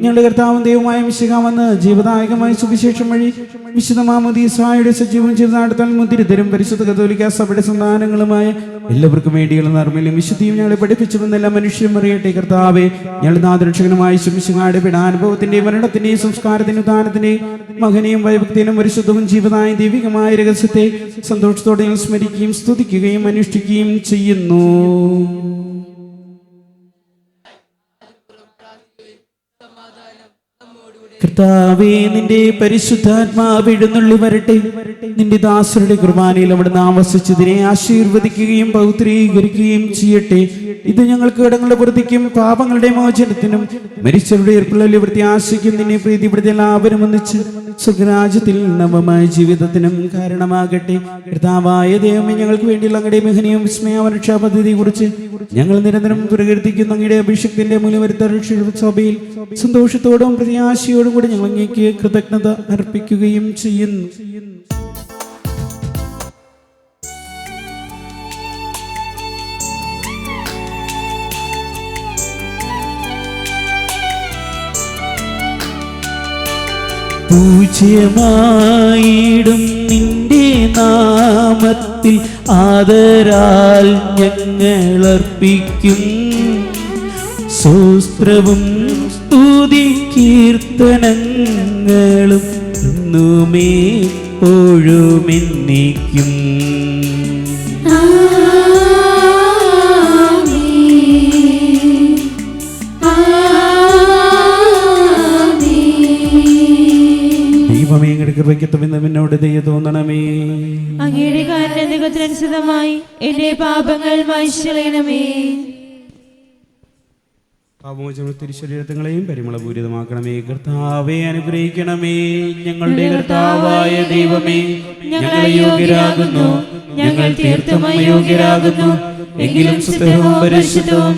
ഞങ്ങളുടെ കർത്താവും ദൈവമായ മിശിഹാവെന്ന് ജീവദായകമായ സുവിശേഷം വഴി വിശുദ്ധ മാമോദീസായുടെ സജീവം ജീവിതാടത്താൽ മുദ്രിതരും പരിശുദ്ധ കത്തോലിക്ക സഭയുടെ സന്താനങ്ങളുമായ എല്ലാവർക്കും വേണ്ടിയുള്ള നർമ്മലും വിശുദ്ധിയും ഞങ്ങളെ പഠിപ്പിച്ചുവെന്ന് എല്ലാ മനുഷ്യരും അറിയട്ടെ. കർത്താവേ, ഞങ്ങളുടെ നാദരക്ഷകനുമായ ശമിശിഹായുടെ പീഡാനുഭവത്തിന്റെയും മരണത്തിന്റെയും സംസ്കാരത്തിന്റെയും ദാനത്തിന്റെയും മകനെയും വൈഭക്തിയും പരിശുദ്ധവും ജീവനായ ദൈവികമായ രഹസ്യത്തെ സന്തോഷത്തോടെ ഞങ്ങൾ സ്മരിക്കുകയും സ്തുതിക്കുകയും അനുഷ്ഠിക്കുകയും ചെയ്യുന്നു. കർത്താവേ, നിന്റെ പരിശുദ്ധാത്മാവ് എഴുന്നള്ളി വരട്ടെ. നിന്റെ ദാസരുടെ കുർബാനയിൽ അവിടുന്ന് ആവസിച്ചതിനെ ആശീർവദിക്കുകയും പൗത്രീകരിക്കുകയും ചെയ്യട്ടെ. ഇത് ഞങ്ങൾക്ക് കടങ്ങളുടെ വൃത്തിക്കും പാപങ്ങളുടെ മോചനത്തിനും മരിച്ചവരുടെ ഏർപ്പുള്ള പ്രത്യാശയ്ക്കും നിന്നെ പ്രീതിപ്പെടുത്തി എല്ലാവരും ഒന്നിച്ച് സ്വർഗരാജ്യത്തിൽ നവമായ ജീവിതത്തിനും കാരണമാകട്ടെ. കർത്താവായ ദൈവമേ, ഞങ്ങൾക്ക് വേണ്ടിയുള്ള അങ്ങയുടെ മഹനീയവും വിസ്മയാവരക്ഷാ പദ്ധതിയെ കുറിച്ച് ഞങ്ങൾ നിരന്തരം പ്രകീർത്തിക്കുന്ന അങ്ങയുടെ അഭിഷേകത്തിന്റെ മൂലവരുത്ത സഭയിൽ സന്തോഷത്തോടും പ്രത്യാശയോടും കൂടി ഞങ്ങൾ അങ്ങേക്ക് കൃതജ്ഞത അർപ്പിക്കുകയും ചെയ്യുന്നു. പൂജ്യമായിടും നിന്റെ നാമത്തിൽ ആദരാൽ ഞങ്ങളർപ്പിക്കും സ്തോത്രവും സ്തുതി കീർത്തനങ്ങളും ഇന്നുമേ എപ്പോഴുമെന്നേക്കും. ദൈവമേ, അങ്ങയുടെ കൃപയ്ക്കെത്തുമെന്ന് എന്നോട് ദയ തോന്നണമേ. അങ്ങയുടെ കാരുണ്യത്തിനനുസൃതമായി എന്റെ പാപങ്ങൾ മായ്ച്ചുകളയണമേ. പാപമോചന തിരുശരീരങ്ങളെയും പരിമളപൂരിതമാക്കണമേ. കർത്താവെ അനുഗ്രഹിക്കണമേ. ഞങ്ങളുടെ കർത്താവായ ദൈവമേ, ഞങ്ങൾ അയോഗ്യരാകുന്നു, ഞങ്ങൾ തീർത്തും അയോഗ്യരാകുന്നു. എങ്കിലും സുസ്ഥിരവും പരിശുദ്ധവും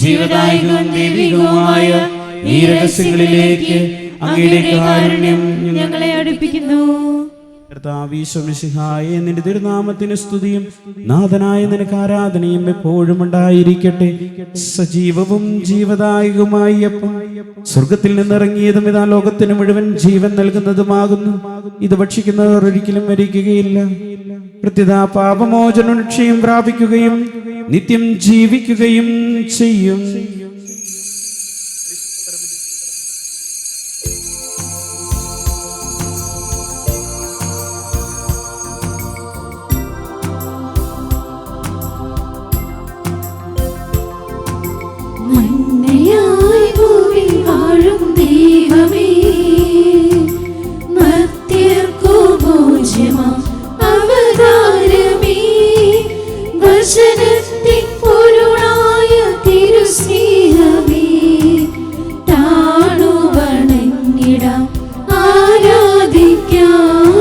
ജീവദായകവും ദൈവികവുമായ ഈ രഹസ്യങ്ങളിലേക്ക് അങ്ങയുടെ കാരുണ്യം ഞങ്ങളെ അടുപ്പിക്കുന്നു. കർത്താവീശ്വമിശിഹായേ, നിന്റെ തിരുനാമത്തിന് സ്തുതിയും നാഥനായ നിനക്ക് ആരാധനയും എപ്പോഴും ഉണ്ടായിരിക്കട്ടെ. സജീവവും ജീവദായകവുമായി അപ്പം സ്വർഗത്തിൽ നിന്നിറങ്ങിയതും ഇതാ ലോകത്തിന് മുഴുവൻ ജീവൻ നൽകുന്നതുമാകുന്നു. ഇത് ഭക്ഷിക്കുന്നവർ ഒരിക്കലും മരിക്കുകയില്ല. പ്രത്യുത പാപമോചനം രക്ഷയും പ്രാപിക്കുകയും നിത്യം ജീവിക്കുകയും ചെയ്യും. മന്നയായി ഭൂവിൽ വാഴും ദൈവമേ, മർത്യർക്കു ഭോജ്യമാം അവതാരമേ, വചനത്തിൻ പൊരുളായ തിരുസ്നേഹമേ, താണു വണങ്ങിടാം ആരാധിക്കാം.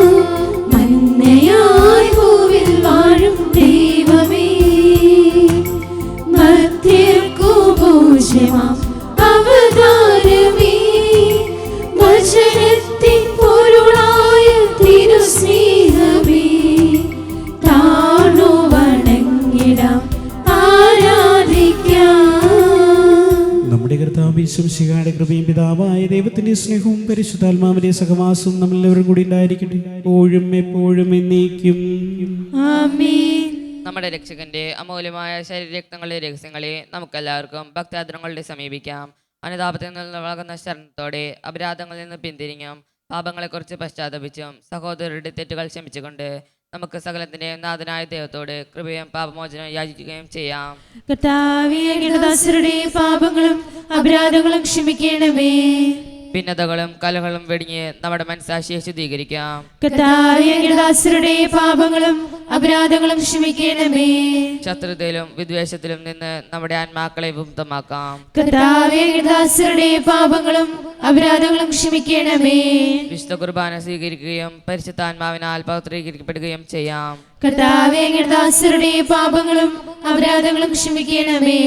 മന്നയായി ഭൂവിൽ വാഴും ദൈവമേ, മർത്യർക്കു ഭോജ്യമാം അവതാരമേ, വചനത്തിൻ പൊരുളായ തിരുസ്നേഹമേ, താണു വണങ്ങിടാം ആരാധിക്കാം. നമ്മുടെ കർത്താവ് യേശുമിശിഹായുടെ കൃപയും പിതാവായ ദൈവത്തിന്റെ സ്നേഹവും പരിശുദ്ധാത്മാവിന്റെ സഹവാസവും നമ്മളെല്ലാവരും കൂടി ഉണ്ടായിരിക്കട്ടെ, എപ്പോഴും എപ്പോഴും എന്നേക്കും. ആമേൻ. നമ്മുടെ രക്ഷകന്റെ അമൂല്യമായ ശരീരരക്തങ്ങളുടെ രഹസ്യങ്ങളെ നമുക്കെല്ലാവർക്കും ഭക്താദരങ്ങളുടെ സമീപിക്കാം. അനുതാപത്തിൽ നിന്ന് വളർന്ന ശരണത്തോടെ അപരാധങ്ങളിൽ നിന്ന് പിന്തിരിഞ്ഞും പാപങ്ങളെക്കുറിച്ച് പശ്ചാത്തപിച്ചും സഹോദരരുടെ തെറ്റുകൾ ക്ഷമിച്ചുകൊണ്ട് നമുക്ക് സകലത്തിന്റെയും നാഥനായ ദൈവത്തോട് കൃപയും പാപമോചനം യാചിക്കുകയും ചെയ്യാം. കർത്താവേ, അങ്ങയുടെ ദാസരുടെ പാപങ്ങളും അപരാധങ്ങളും ക്ഷമിക്കണമേ. ഭിന്നതകളും കലകളും വെടിഞ്ഞ് നമ്മുടെ മനസ്സാക്ഷിയെ ശുദ്ധീകരിക്കാം. കർത്താവേ, അങ്ങയുടെ ദാസരുടെ പാപങ്ങളും അപരാധങ്ങളും ക്ഷമിക്കണമേ. ശത്രുതയിലും വിദ്വേഷത്തിലും നിന്ന് നമ്മുടെ ആത്മാക്കളെ വിമുക്തമാക്കാം. കർത്താവേ, അങ്ങയുടെ ദാസരുടെ പാപങ്ങളും അപരാധങ്ങളും ക്ഷമിക്കണമേ. വിശുദ്ധ കുർബാന സ്വീകരിക്കുകയും പരിശുദ്ധാത്മാവിനാൽ പവിത്രീകരിക്കപ്പെടുകയും ചെയ്യാം. കർത്താവേ, അങ്ങയുടെ ദാസരുടെ പാപങ്ങളും അപരാധങ്ങളും ക്ഷമിക്കണമേ.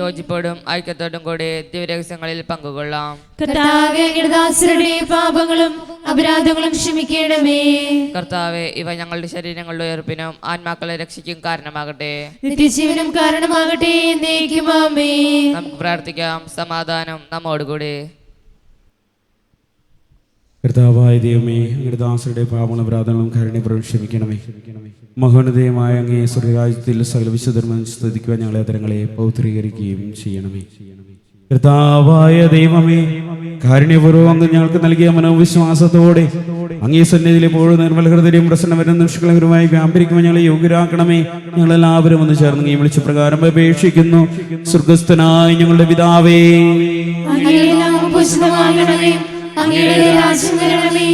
യോജിപ്പോടും ഐക്യത്തോടും കൂടി ദിവ്യരഹസ്യങ്ങളിൽ പങ്കുകൊള്ളാം. കർത്താവേ, അങ്ങയുടെ ദാസരുടെ പാപങ്ങളും അപരാധങ്ങളും ക്ഷമിക്കണമേ. കർത്താവെ, ഇവ ഞങ്ങളുടെ ശരീരങ്ങളുടെ ഉയർപ്പിനും ആത്മാക്കളെ രക്ഷിക്കും കാരണമാകട്ടെ. നിത്യജീവനും കാരണമാകട്ടെ. എന്നേക്കും ആമേൻ. നമുക്ക് പ്രാർത്ഥിക്കാം. സമാധാനം നമ്മോടുകൂടി. കർത്താവായ ദൈവമേ, അങ്ങയുടെ ദാസരുടെ പാപങ്ങളും അപരാധങ്ങളും കരുണയും ക്ഷമിക്കണമേ. മഹോന്നതമായ അങ്ങേ സ്വർഗ്ഗരാജ്യത്തിൽ സകല വിശുദ്ധർമ്മം സ്തുതിക്കുവാൻ ഞങ്ങളെ തരങ്ങളെ പൗത്രീകരിക്കുകയും ചെയ്യണമേ. കർത്താവായ ദൈവമേ, കാരുണ്യപൂർവ്വം അങ്ങ് ഞങ്ങൾക്ക് നൽകിയ മനോവിശ്വാസത്തോടെ അങ്ങേ സന്നിധിയിൽ എപ്പോഴും നിർമ്മല ഹൃദയം പ്രസന്നവരും നിഷ്കളങ്കരുമായി വ്യാപരിക്കുവാൻ ഞങ്ങളെ യോഗ്യരാക്കണമേ. ഞങ്ങളെല്ലാവരും ഒന്ന് ചേർന്ന് അങ്ങേ വിളിച്ച പ്രകാരം അപേക്ഷിക്കുന്നു. സ്വർഗസ്ഥനായ ഞങ്ങളുടെ പിതാവേ, അങ്ങയുടെ നാമം പൂജിതമാകണമേ. അങ്ങയുടെ രാജ്യം വരണമേ.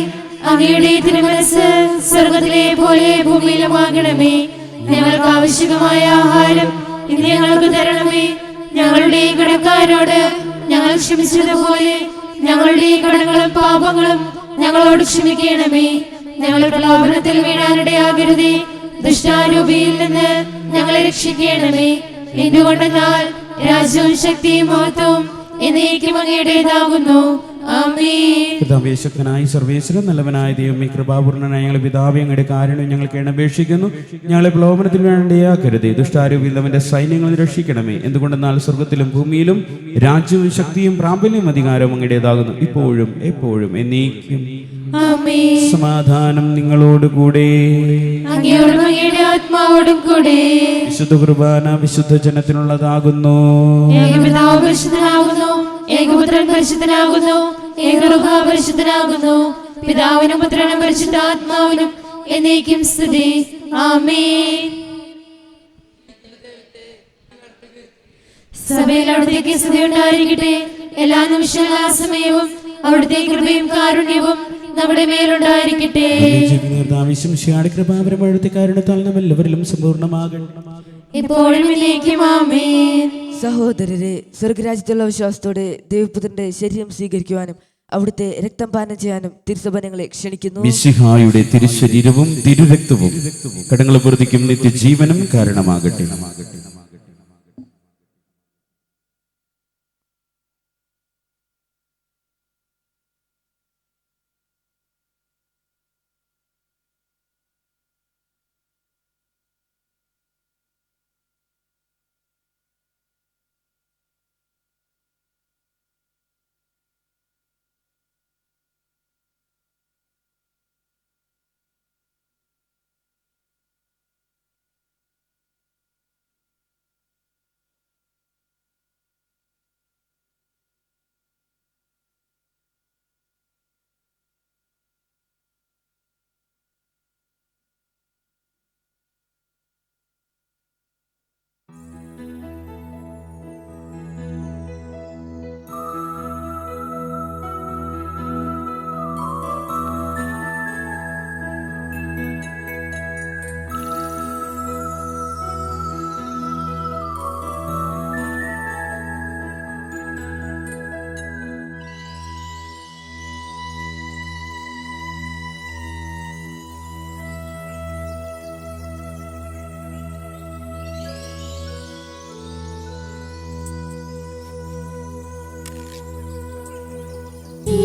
അങ്ങയുടെ തിരുമനസ്സ് സ്വർഗ്ഗത്തിലെ പോലെ ഭൂമിയിലുമാകണമേ. ഞങ്ങൾക്ക് ആവശ്യമായ ആഹാരം ഇന്ന് ഞങ്ങൾക്ക് തരണമേ. ഞങ്ങളുടെ കടക്കാരോട് ഞങ്ങൾ ക്ഷമിച്ചതുപോലെ ഞങ്ങളുടെ കടങ്ങളും പാപങ്ങളും ഞങ്ങളോട് ക്ഷമിക്കണമേ. ഞങ്ങൾ പ്രലോഭനത്തിൽ വീഴാനിടയാകരുതേ. ദുഷ്ടാരൂപിയിൽ നിന്ന് ഞങ്ങളെ രക്ഷിക്കണമേ. എന്തുകൊണ്ടെന്നാൽ രാജ്യവും ശക്തിയും മഹത്വവും എന്നേക്കും അങ്ങയുടേതാകുന്നു. ആമേൻ. ശക്തനായി സർവേശ്വരൻ നല്ലവനായ ദൈവമേ, കൃപാപൂർണനായ ഞങ്ങളുടെ പിതാവേ, അങ്ങയുടെ കാരുണ്യം ഞങ്ങൾക്ക് അപേക്ഷിക്കുന്നു. ഞങ്ങളെ പ്രലോഭനത്തിൽ വേണ്ടിയാക്കരുതേ. ദുഷ്ടാരൂപിയിൽ അവന്റെ സൈന്യങ്ങൾ രക്ഷിക്കണമേ. എന്തുകൊണ്ടെന്നാൽ സ്വർഗത്തിലും ഭൂമിയിലും രാജ്യവും ശക്തിയും പ്രാബല്യവും അധികാരവും അങ്ങയുടേതാകുന്നു, ഇപ്പോഴും എപ്പോഴും എന്നേക്കും. ആമേൻ. സമാധാനം നിങ്ങളോട് കൂടെ. അങ്ങയോടും അങ്ങയുടെ ആത്മാവോടും കൂടെ. വിശുദ്ധ കുർബാന വിശുദ്ധ ജനത്തിനുള്ളതാകുന്നു. ഏകപിതാവ് പരിശുദ്ധനാകുന്നു. ഏകപുത്രൻ പരിശുദ്ധനാകുന്നു. ഏകറുഹ പരിശുദ്ധനാകുന്നു. പിതാവിനും പുത്രനും പരിശുദ്ധാത്മാവിനും എന്നേക്കും സ്തുതി. ആമേൻ. സഭയിൽ അവിടത്തേക്ക് സ്തുതി ഉണ്ടായിരിക്കട്ടെ. എല്ലാ നിമിഷവും എല്ലാ സമയവും അവിടുത്തെ കൃപയും കാരുണ്യവും നമ്മുടെ മേലുണ്ടായിരിക്കട്ടെ. കൃപാപരമഴത്തെ കാരണത്താൽ നാം എല്ലാവരിലും സമ്പൂർണ്ണമാകണം. ഇപ്പോഴും എന്നേക്കും ആമേൻ. സഹോദരരെ, സ്വർഗരാജ്യത്തുള്ള വിശ്വാസത്തോടെ ദൈവപുത്രന്റെ ശരീരം സ്വീകരിക്കുവാനും അവിടുത്തെ രക്തം പാനം ചെയ്യാനും തിരുസഭ ഞങ്ങളെ ക്ഷണിക്കുന്നു. മിശിഹായുടെ തിരുശരീരവും തിരുരക്തവും കടങ്ങളെ വർദ്ധിക്കും നിത്യജീവനും കാരണമാകട്ടെ.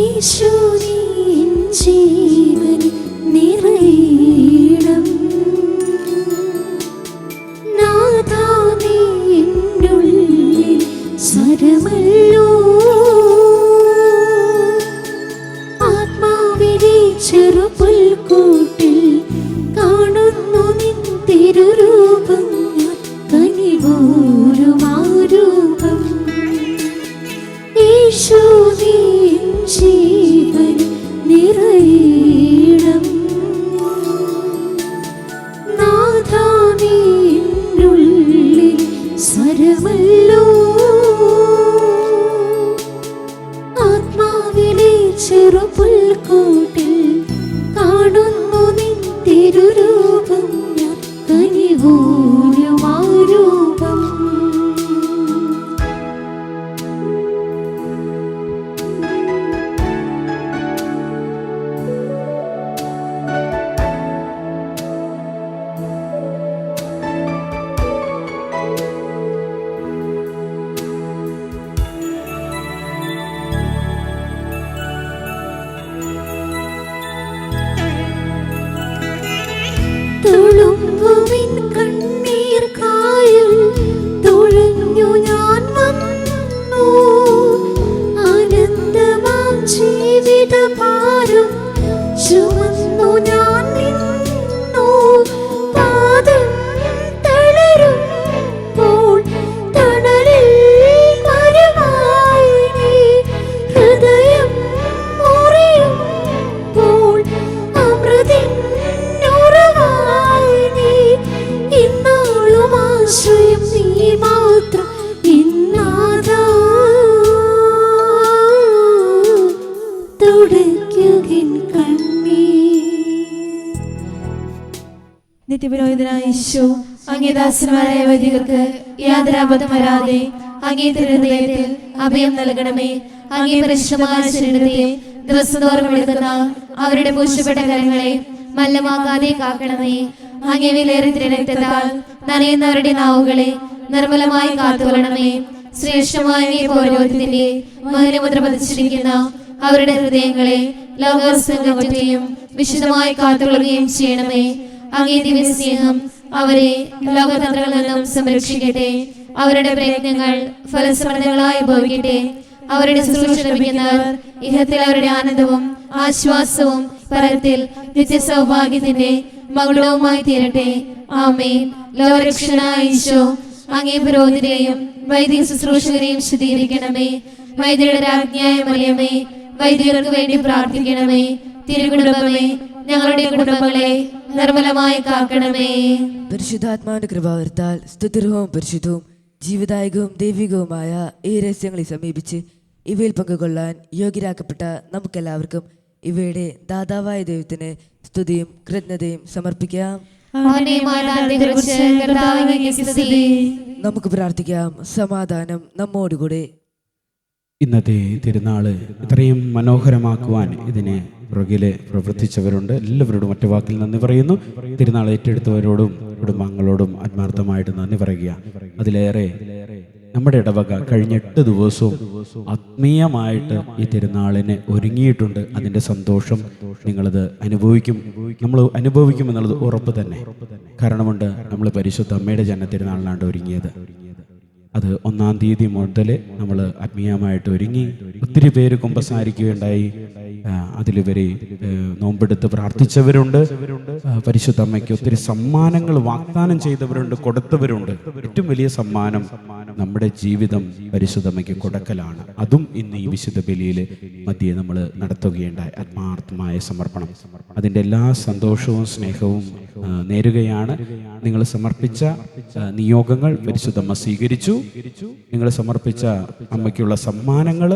ഈശോനിൻ ജീവൻ നിറയണം നാഥാ നീ എന്നുള്ളിൽ സ്വരമല്ലോ ആത്മാവിലെ ചെറുപുൽക്കൂട്ടിൽ കാണുന്നു നിൻ തിരുരൂപം ഞാൻ കനിവോരുമാരൂപം ഈശോനിൻ ജീവൻ നിറയണം നാഥാ നീ എന്നുള്ളിൽ സ്വരമല്ലോ ആത്മാവിലെ ചെറുപുൽക്കൂട്ടിൽ കാണുന്നു നിൻ തിരുരൂപം ഞാൻ കനിവോരുമാരൂപം തുളുമ്പുമിൻ കണ്ണീർ കായൽ തുഴഞ്ഞു ഞാൻ വന്നു ആനന്ദമാം ജീവിത ഭാരം ചുമന്നു ഞാൻ നിന്നു പാദം തളരുമ്പോൾ തണലിൽ മരമായി നീ ഹൃദയം മുറിയുമ്പോൾ അമൃതിൻ ഇന്നാളും ആശ്രയം നീ മാത്രം ഇന്നാഥാ തുടയ്ക്കുകൻ കണ്ണീർ. നിത്യപുരോഹിതനായ ഈശോ അങ്ങേ ദാസന്മാരായ വൈദികർക്ക് യാതൊരാപത്തും വരാതെ അങ്ങേ തിരുഹൃദയത്തിൽ അഭയം നൽകണമേ. അങ്ങേ പരിശുദ്ധമായ ശരീരത്തെ ദിവസം തോറും എടുക്കുന്ന അവരുടെ പൂശപ്പെട്ട കരങ്ങളെ മല്ലമാക്കാതെ കാക്കണമേ. അങ്ങേ വിലയേറിയ രക്തത്താൽ നനയുന്നവരുടെ നാവുകളെ നിർമ്മലമായി കാത്തുകൊള്ളണമേ. ശ്രേഷ്ഠമായ പൗരോഹിത്യത്തിന്റെ മഹിമമുദ്ര പതിച്ചിരിക്കുന്ന അവരുടെ ഹൃദയങ്ങളെ ലോകസംഘത്തെയും വിശുദ്ധമായി കാത്തുകൊള്ളുകയും ചെയ്യണമേ. അങ്ങേ ദിവ്യ സ്നേഹം അവരെ ലോകതന്ത്രങ്ങളിൽ നിന്നും സംരക്ഷിക്കട്ടെ. അവരുടെ പ്രയത്നങ്ങൾ ഫലസമൃദ്ധങ്ങളായി ഭവിക്കട്ടെ. അവരുടെ ശുശ്രൂഷ ലഭിക്കുന്നവർ ഇഹത്തിൽ അവരുടെ ആനന്ദവും ആശ്വാസവും പരത്തിൽ നിത്യസൗഭാഗ്യത്തിന്റെ മകുടവുമായി തീരട്ടെ. ആമേൻ. ലോകരക്ഷകനായ ഈശോ അങ്ങേ പുരോഹിതരെയും വൈദിക ശുശ്രൂഷകരെയും ശുദ്ധീകരിക്കണമേ. വൈദ്യരുടെ രാജ്ഞിയായ മറിയമേ, വൈദികർക്ക് വേണ്ടി പ്രാർത്ഥിക്കണമേ. തിരുകുടുംബമേ, ഞങ്ങളുടെ കുടുംബങ്ങളെ നിർമ്മലമായി കാക്കണമേ. പരിശുദ്ധാത്മാവിന്റെ കൃപാവരത്താൽ സ്തുതിർഹവും പരിശുദ്ധവും ജീവദായകവും ദൈവികവുമായ ഈ രഹസ്യങ്ങളെ സമീപിച്ച് ഇവയിൽ പങ്കുകൊള്ളാൻ യോഗ്യരാക്കപ്പെട്ട നമുക്കെല്ലാവർക്കും ഇവയുടെ ദാതാവായ ദൈവത്തിന് സ്തുതിയും കൃതജ്ഞതയും സമർപ്പിക്കാം. നമുക്ക് പ്രാർത്ഥിക്കാം. സമാധാനം നമ്മോടുകൂടെ. ഇന്നത്തെ തിരുനാള് ഇത്രയും മനോഹരമാക്കുവാൻ ഇതിനെ പുറകില് പ്രവർത്തിച്ചവരുണ്ട്. എല്ലാവരോടും ഒറ്റ വാക്കിൽ നന്ദി പറയുന്നു. തിരുനാൾ ഏറ്റെടുത്തവരോടും കുടുംബാംഗങ്ങളോടും ആത്മാർത്ഥമായിട്ട് നന്ദി പറയുക. അതിലേറെ നമ്മുടെ ഇടവക കഴിഞ്ഞ 8 ദിവസവും ആത്മീയമായിട്ട് ഈ തിരുനാളിന് ഒരുങ്ങിയിട്ടുണ്ട്. അതിൻ്റെ സന്തോഷം നിങ്ങളത് നമ്മൾ അനുഭവിക്കും എന്നുള്ളത് ഉറപ്പ് തന്നെ. കാരണമുണ്ട്, നമ്മൾ പരിശുദ്ധ അമ്മയുടെ ജനത്തിരുനാളിനാണ് ഒരുങ്ങിയത്. അത് 1-ാം തീയതി മുതൽ നമ്മൾ ആത്മീയമായിട്ട് ഒരുങ്ങി. ഒത്തിരി പേര് കുമ്പസാരിക്കുകയുണ്ടായി. അതിലുപരി നോമ്പെടുത്ത് പ്രാർത്ഥിച്ചവരുണ്ട്. പരിശുദ്ധ അമ്മയ്ക്ക് ഒത്തിരി സമ്മാനങ്ങൾ വാഗ്ദാനം ചെയ്തവരുണ്ട്, കൊടുത്തവരുണ്ട്. ഏറ്റവും വലിയ സമ്മാനം നമ്മുടെ ജീവിതം പരിശുദ്ധ അമ്മയ്ക്ക് കൊടുക്കലാണ്. അതും ഇന്ന് ഈ വിശുദ്ധ ബലിയിൽ മധ്യേ നമ്മൾ നടത്തുകയുണ്ടായി. ആത്മാർത്ഥമായ സമർപ്പണം, അതിൻ്റെ എല്ലാ സന്തോഷവും സ്നേഹവും നേരുകയാണ്. നിങ്ങൾ സമർപ്പിച്ച നിയോഗങ്ങൾ പരിശുദ്ധ അമ്മ സ്വീകരിച്ചു. നിങ്ങൾ സമർപ്പിച്ച അമ്മയ്ക്കുള്ള സമ്മാനങ്ങൾ,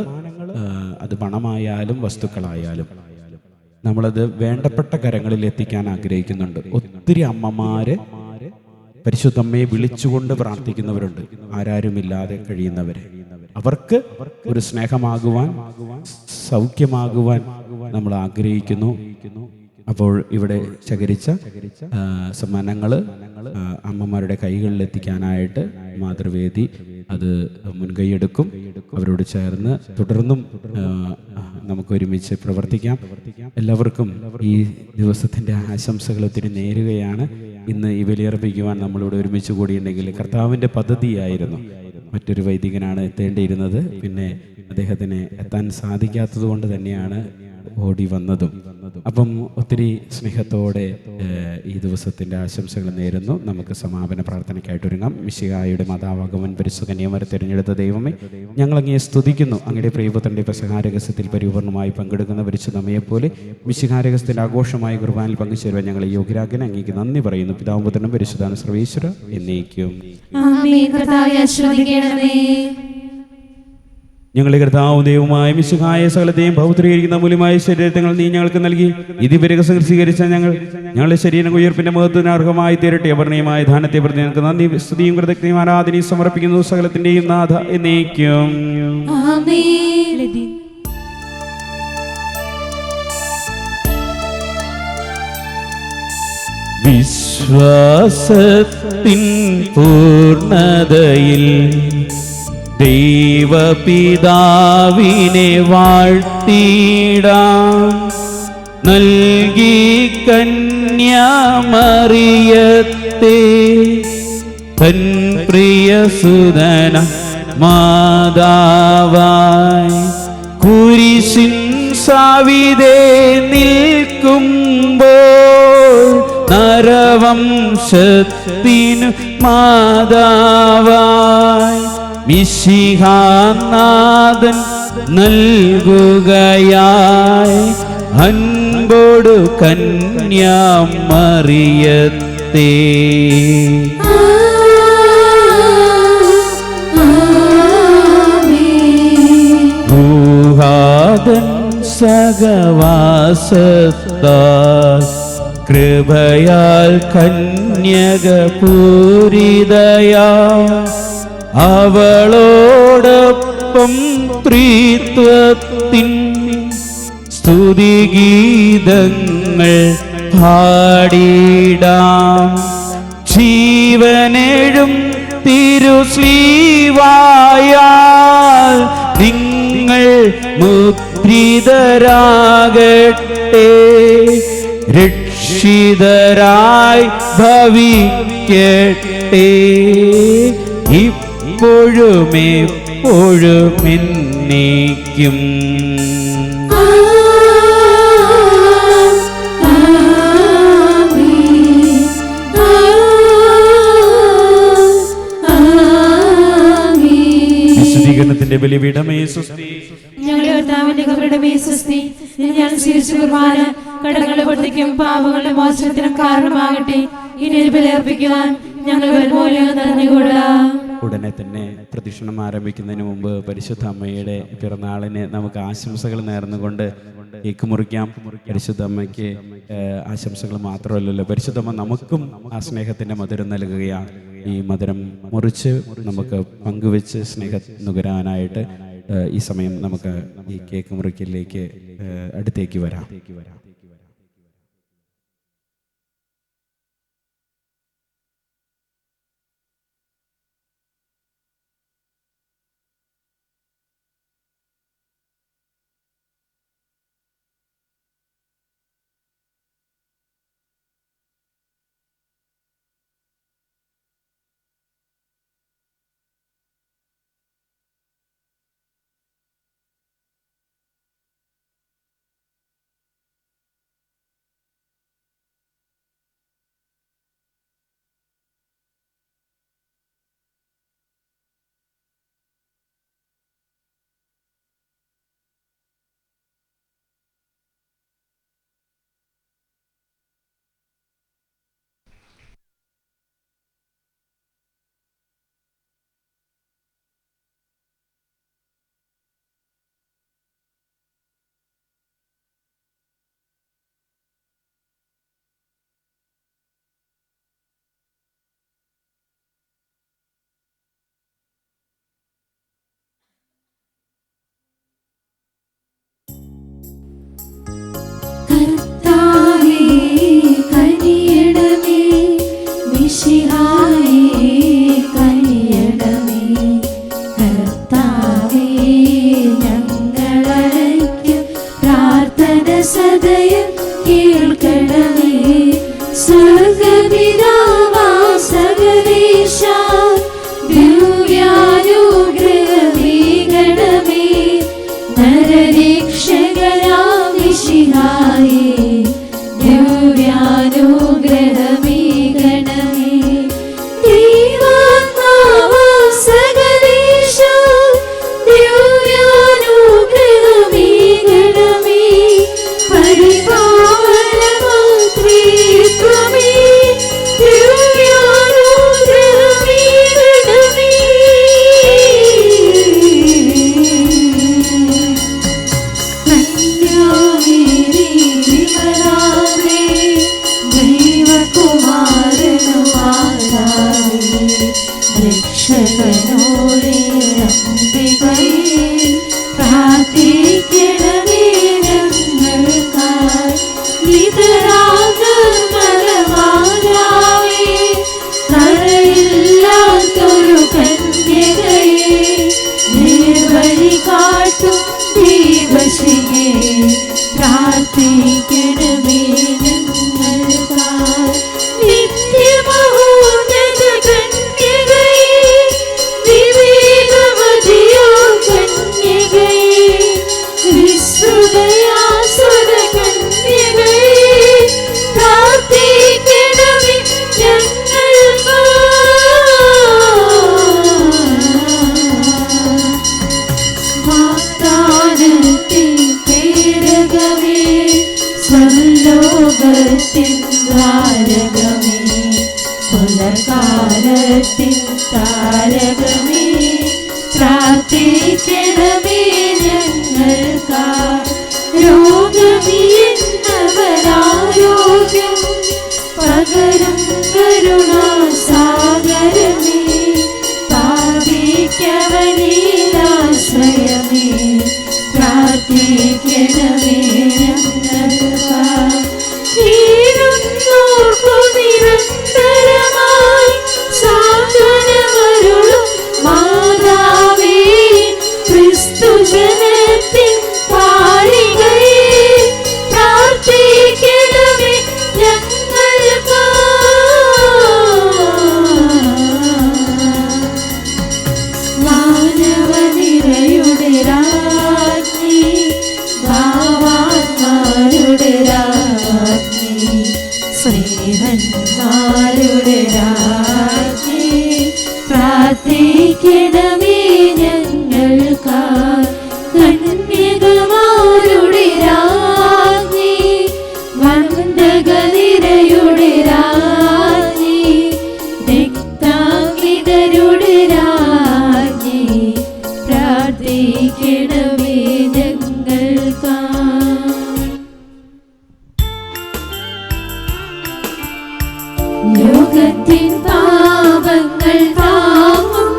അത് പണമായാലും വസ്തുക്കളായാലും, നമ്മളത് വേണ്ടപ്പെട്ട കരങ്ങളിൽ എത്തിക്കാൻ ആഗ്രഹിക്കുന്നുണ്ട്. ഒത്തിരി അമ്മമാര് പരിശുദ്ധമ്മയെ വിളിച്ചുകൊണ്ട് പ്രാർത്ഥിക്കുന്നവരുണ്ട്, ആരാരുമില്ലാതെ കഴിയുന്നവരെ. അവർക്ക് ഒരു സ്നേഹമാകുവാൻ, സൗഖ്യമാകുവാൻ നമ്മൾ ആഗ്രഹിക്കുന്നു. അപ്പോൾ ഇവിടെ ശേഖരിച്ച സമ്മാനങ്ങൾ അമ്മമാരുടെ കൈകളിൽ എത്തിക്കാനായിട്ട് മാതൃവേദി അത് മുൻകൈയെടുക്കും. അവരോട് ചേർന്ന് തുടർന്നും നമുക്ക് ഒരുമിച്ച് പ്രവർത്തിക്കാം. എല്ലാവർക്കും ഈ ദിവസത്തിൻ്റെ ആശംസകൾ ഒത്തിരി നേരുകയാണ്. ഇന്ന് ഈ ബലിയർപ്പിക്കുവാൻ നമ്മളിവിടെ ഒരുമിച്ച് കൂടിയുണ്ടെങ്കിൽ കർത്താവിൻ്റെ പദ്ധതിയായിരുന്നു. മറ്റൊരു വൈദികനാണ് എത്തേണ്ടിയിരുന്നത്. പിന്നെ അദ്ദേഹത്തിന് എത്താൻ സാധിക്കാത്തത് കൊണ്ട് തന്നെയാണ് ഓടി വന്നതും. അപ്പം ഒത്തിരി സ്നേഹത്തോടെ ഈ ദിവസത്തിൻ്റെ ആശംസകൾ നേരുന്നു. നമുക്ക് സമാപന പ്രാർത്ഥനയ്ക്കായിട്ട് ഒരുങ്ങാം. മിശിഹായുടെ മാതാവാകുവാൻ പരിശുദ്ധ കന്യാമരെ തിരഞ്ഞെടുത്ത ദൈവമേ, ഞങ്ങൾ അങ്ങയെ സ്തുതിക്കുന്നു. അങ്ങയുടെ പ്രിയപുത്രൻ്റെ പെസഹാരഹസ്യത്തിൽ പരിപൂർണമായി പങ്കെടുക്കുന്ന പരിശുദ്ധ അമ്മയെപ്പോലെ മിശിഹാരഹസ്യത്തിൻ്റെ ആഘോഷമായ കുർബാനയിൽ പങ്കുചേരുവാൻ ഞങ്ങളെ യോഗ്യരാക്കാൻ അങ്ങേക്ക് നന്ദി പറയുന്നു. പിതാവും പുത്രനും പരിശുദ്ധാന സർവേശ്വര എന്നേക്കും. ഞങ്ങളുടെ കർത്താവും ദൈവമായ മിശിഹായ സകലത്തെയും പൗത്രീകരിക്കുന്ന മൂല്യമായ ശരീരങ്ങൾ നീ ഞങ്ങൾക്ക് നൽകി. ഇതിവരകസം സ്വീകരിച്ച ഞങ്ങളുടെ ശരീരം ഉയർപ്പിന്റെ മഹത്വത്തിന് അർഹമായി തീരട്ടെ. അപർണീയമായ ദാനത്തെ പ്രതി ഞങ്ങൾക്ക് നന്ദി, സ്തുതിയും കൃതജ്ഞയും ആരാധനയും സമർപ്പിക്കുന്നു. സകലത്തിന്റെയും നാഥ എന്നേക്കും. വിശ്വാസത്തിൻ പൂർണ്ണതയിൽ ദൈവപിതാവിനെ വാഴ്ത്തിടാം. നൽകി കന്യാമറിയത്തെ തൻ പ്രിയസുതന മാതാവായി കുരിശിൻ സാവിതേ നിൽക്കുമ്പോൾ നരവംശത്തിനു മാതാവായി മിശിഹാനാഥൻ നൽകുകയായി അൻപോടു കന്യാമറിയത്തെ. ഭൂഹാദൻ സഹവാസത്താൽ കൃപയാൽ കന്യക പൂരിതയാ അവളോടൊപ്പം ത്രിത്വത്തിൻ സ്തുതിഗീതങ്ങൾ പാടിടാം. ജീവനെഴും തിരുസ്ലീവായാൽ നിങ്ങൾ മുദ്രിതരാകട്ടെ. രക്ഷിതരായി ഭവിക്കട്ടെ. ഇപ്പോഴും എപ്പോഴും എന്നേക്കും. വിശുദ്ധീകരണത്തിന്റെ ബലിപീഠമേ സ്വസ്തി. ഞങ്ങളുടെ കർത്താവിന്റെ കൃപയുടെ സ്വസ്തി. ഞാൻ സ്വീകരിച്ച കുർബാന കടങ്ങളുടെ പൊറുതിക്കും പാപങ്ങളുടെ മോചനത്തിനും കാരണമാകട്ടെ. ഇനി ഒരു ബലിയർപ്പിക്കുവാൻ ഞങ്ങൾ വരുമൂലം നിറഞ്ഞുകൂടാം. ഉടനെ തന്നെ പ്രദക്ഷിണം ആരംഭിക്കുന്നതിന് മുമ്പ് പരിശുദ്ധ അമ്മയുടെ പിറന്നാളിന് നമുക്ക് ആശംസകൾ നേർന്നുകൊണ്ട് കേക്ക് മുറിക്കാം. പരിശുദ്ധ അമ്മയ്ക്ക് ആശംസകൾ മാത്രമല്ലല്ലോ, പരിശുദ്ധ അമ്മ നമുക്കും ആ സ്നേഹത്തിൻ്റെ മധുരം നൽകുകയാണ്. ഈ മധുരം മുറിച്ച് നമുക്ക് പങ്കുവെച്ച് സ്നേഹം നുകരാനായിട്ട് ഈ സമയം നമുക്ക് ഈ കേക്ക് മുറിക്കലിലേക്ക് അടുത്തേക്ക് വരാം. കേൾക്കണമേ. സ്വർഗപിതാവാ സകലേശ ദിവ്യാനുഗ്രഹമേകണമേ. നരരക്ഷകനാം മിശിഹായേ ദിവ്യാനുഗ്രഹമേകണമേ. ദൈവാത്മാവാ സകലേശ ദിവ്യാനുഗ്രഹമേകണമേ. പരിപാവനമാത്രീത്വമേ ദിവ്യാനുഗ്രഹമേകണമേ. കന്യാമേരി വിമലാവേ ദൈവകുമാരനുമാതാവേ രക്ഷകനോടെ അംബികയേ പ്രാർത്ഥിക്കണമേ ഞങ്ങൾക്കായി. നിതരാഗമരമാതാവേ കരയില്ലാത്തൊരു കന്യകയേ നേർവഴി കാട്ടും ദീപശിഖേ പ്രാർത്ഥിക്കണമേ ഞങ്ങൾക്കായി. നിത്യമഹോന്നത കന്യകയേ വിവേകവതിയോ കന്യകയേ വിശ്രുതയാസുര കന്യകയേ പ്രാർത്ഥിക്കണമേ ഞങ്ങൾക്കായി. വാഗ്ദാനത്തിൻ പേടകമേ സ്വർലോകത്തിൻ ദ്വാരകമേ പുലർകാലത്തിൻ താരകമേ പ്രാർത്ഥിക്കണമേ ഞങ്ങൾക്കായി. രോഗമീന്നവരാരോഗ്യം പകരും കരുണാസാഗരമേ പാപിക്കവനീലാശ്രയമേ പ്രാർത്ഥിക്കണമേ ഞങ്ങൾക്കായി. തീരുന്നോർക്കു നിരന്തരമായി സാന്ത്വനമരുളും മാതാവേ ക്രിസ്തുജനത്തിൻ പാലികയേ പ്രാർത്ഥിക്കണമേ ഞങ്ങൾക്കായി. മാനവനിരയുടെ രാജ്ഞി ഭാവാത്മാരുടെ രാജ്ഞി സ്നേഹന്മാരുടെ രാജ്ഞി പ്രാർത്ഥിക്കണമേ ഞങ്ങൾക്കായി. കന്യകമാരുടെ രാജ്ഞി വന്ദകനിരയുടെ രാജ്ഞി രക്താംഗിതരുടെ രാജ്ഞി പ്രാർത്ഥിക്കണമേ ഞങ്ങൾക്കായി. ലോകത്തിൻ പാപങ്ങൾ താങ്ങും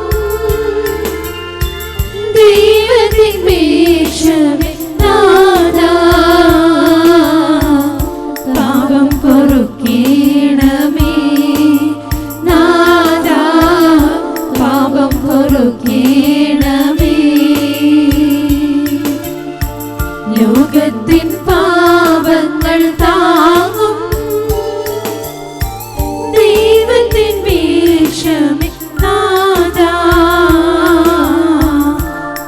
ദൈവത്തിൻ മേഷമേ നാഥാ പാപം പൊറുക്കണമേ നാഥാ പാപം പൊറുക്കണമേ. ലോകത്തിൻ പാപങ്ങൾ താങ്ങും ദൈവത്തിൻ മേഷമേ നാഥാ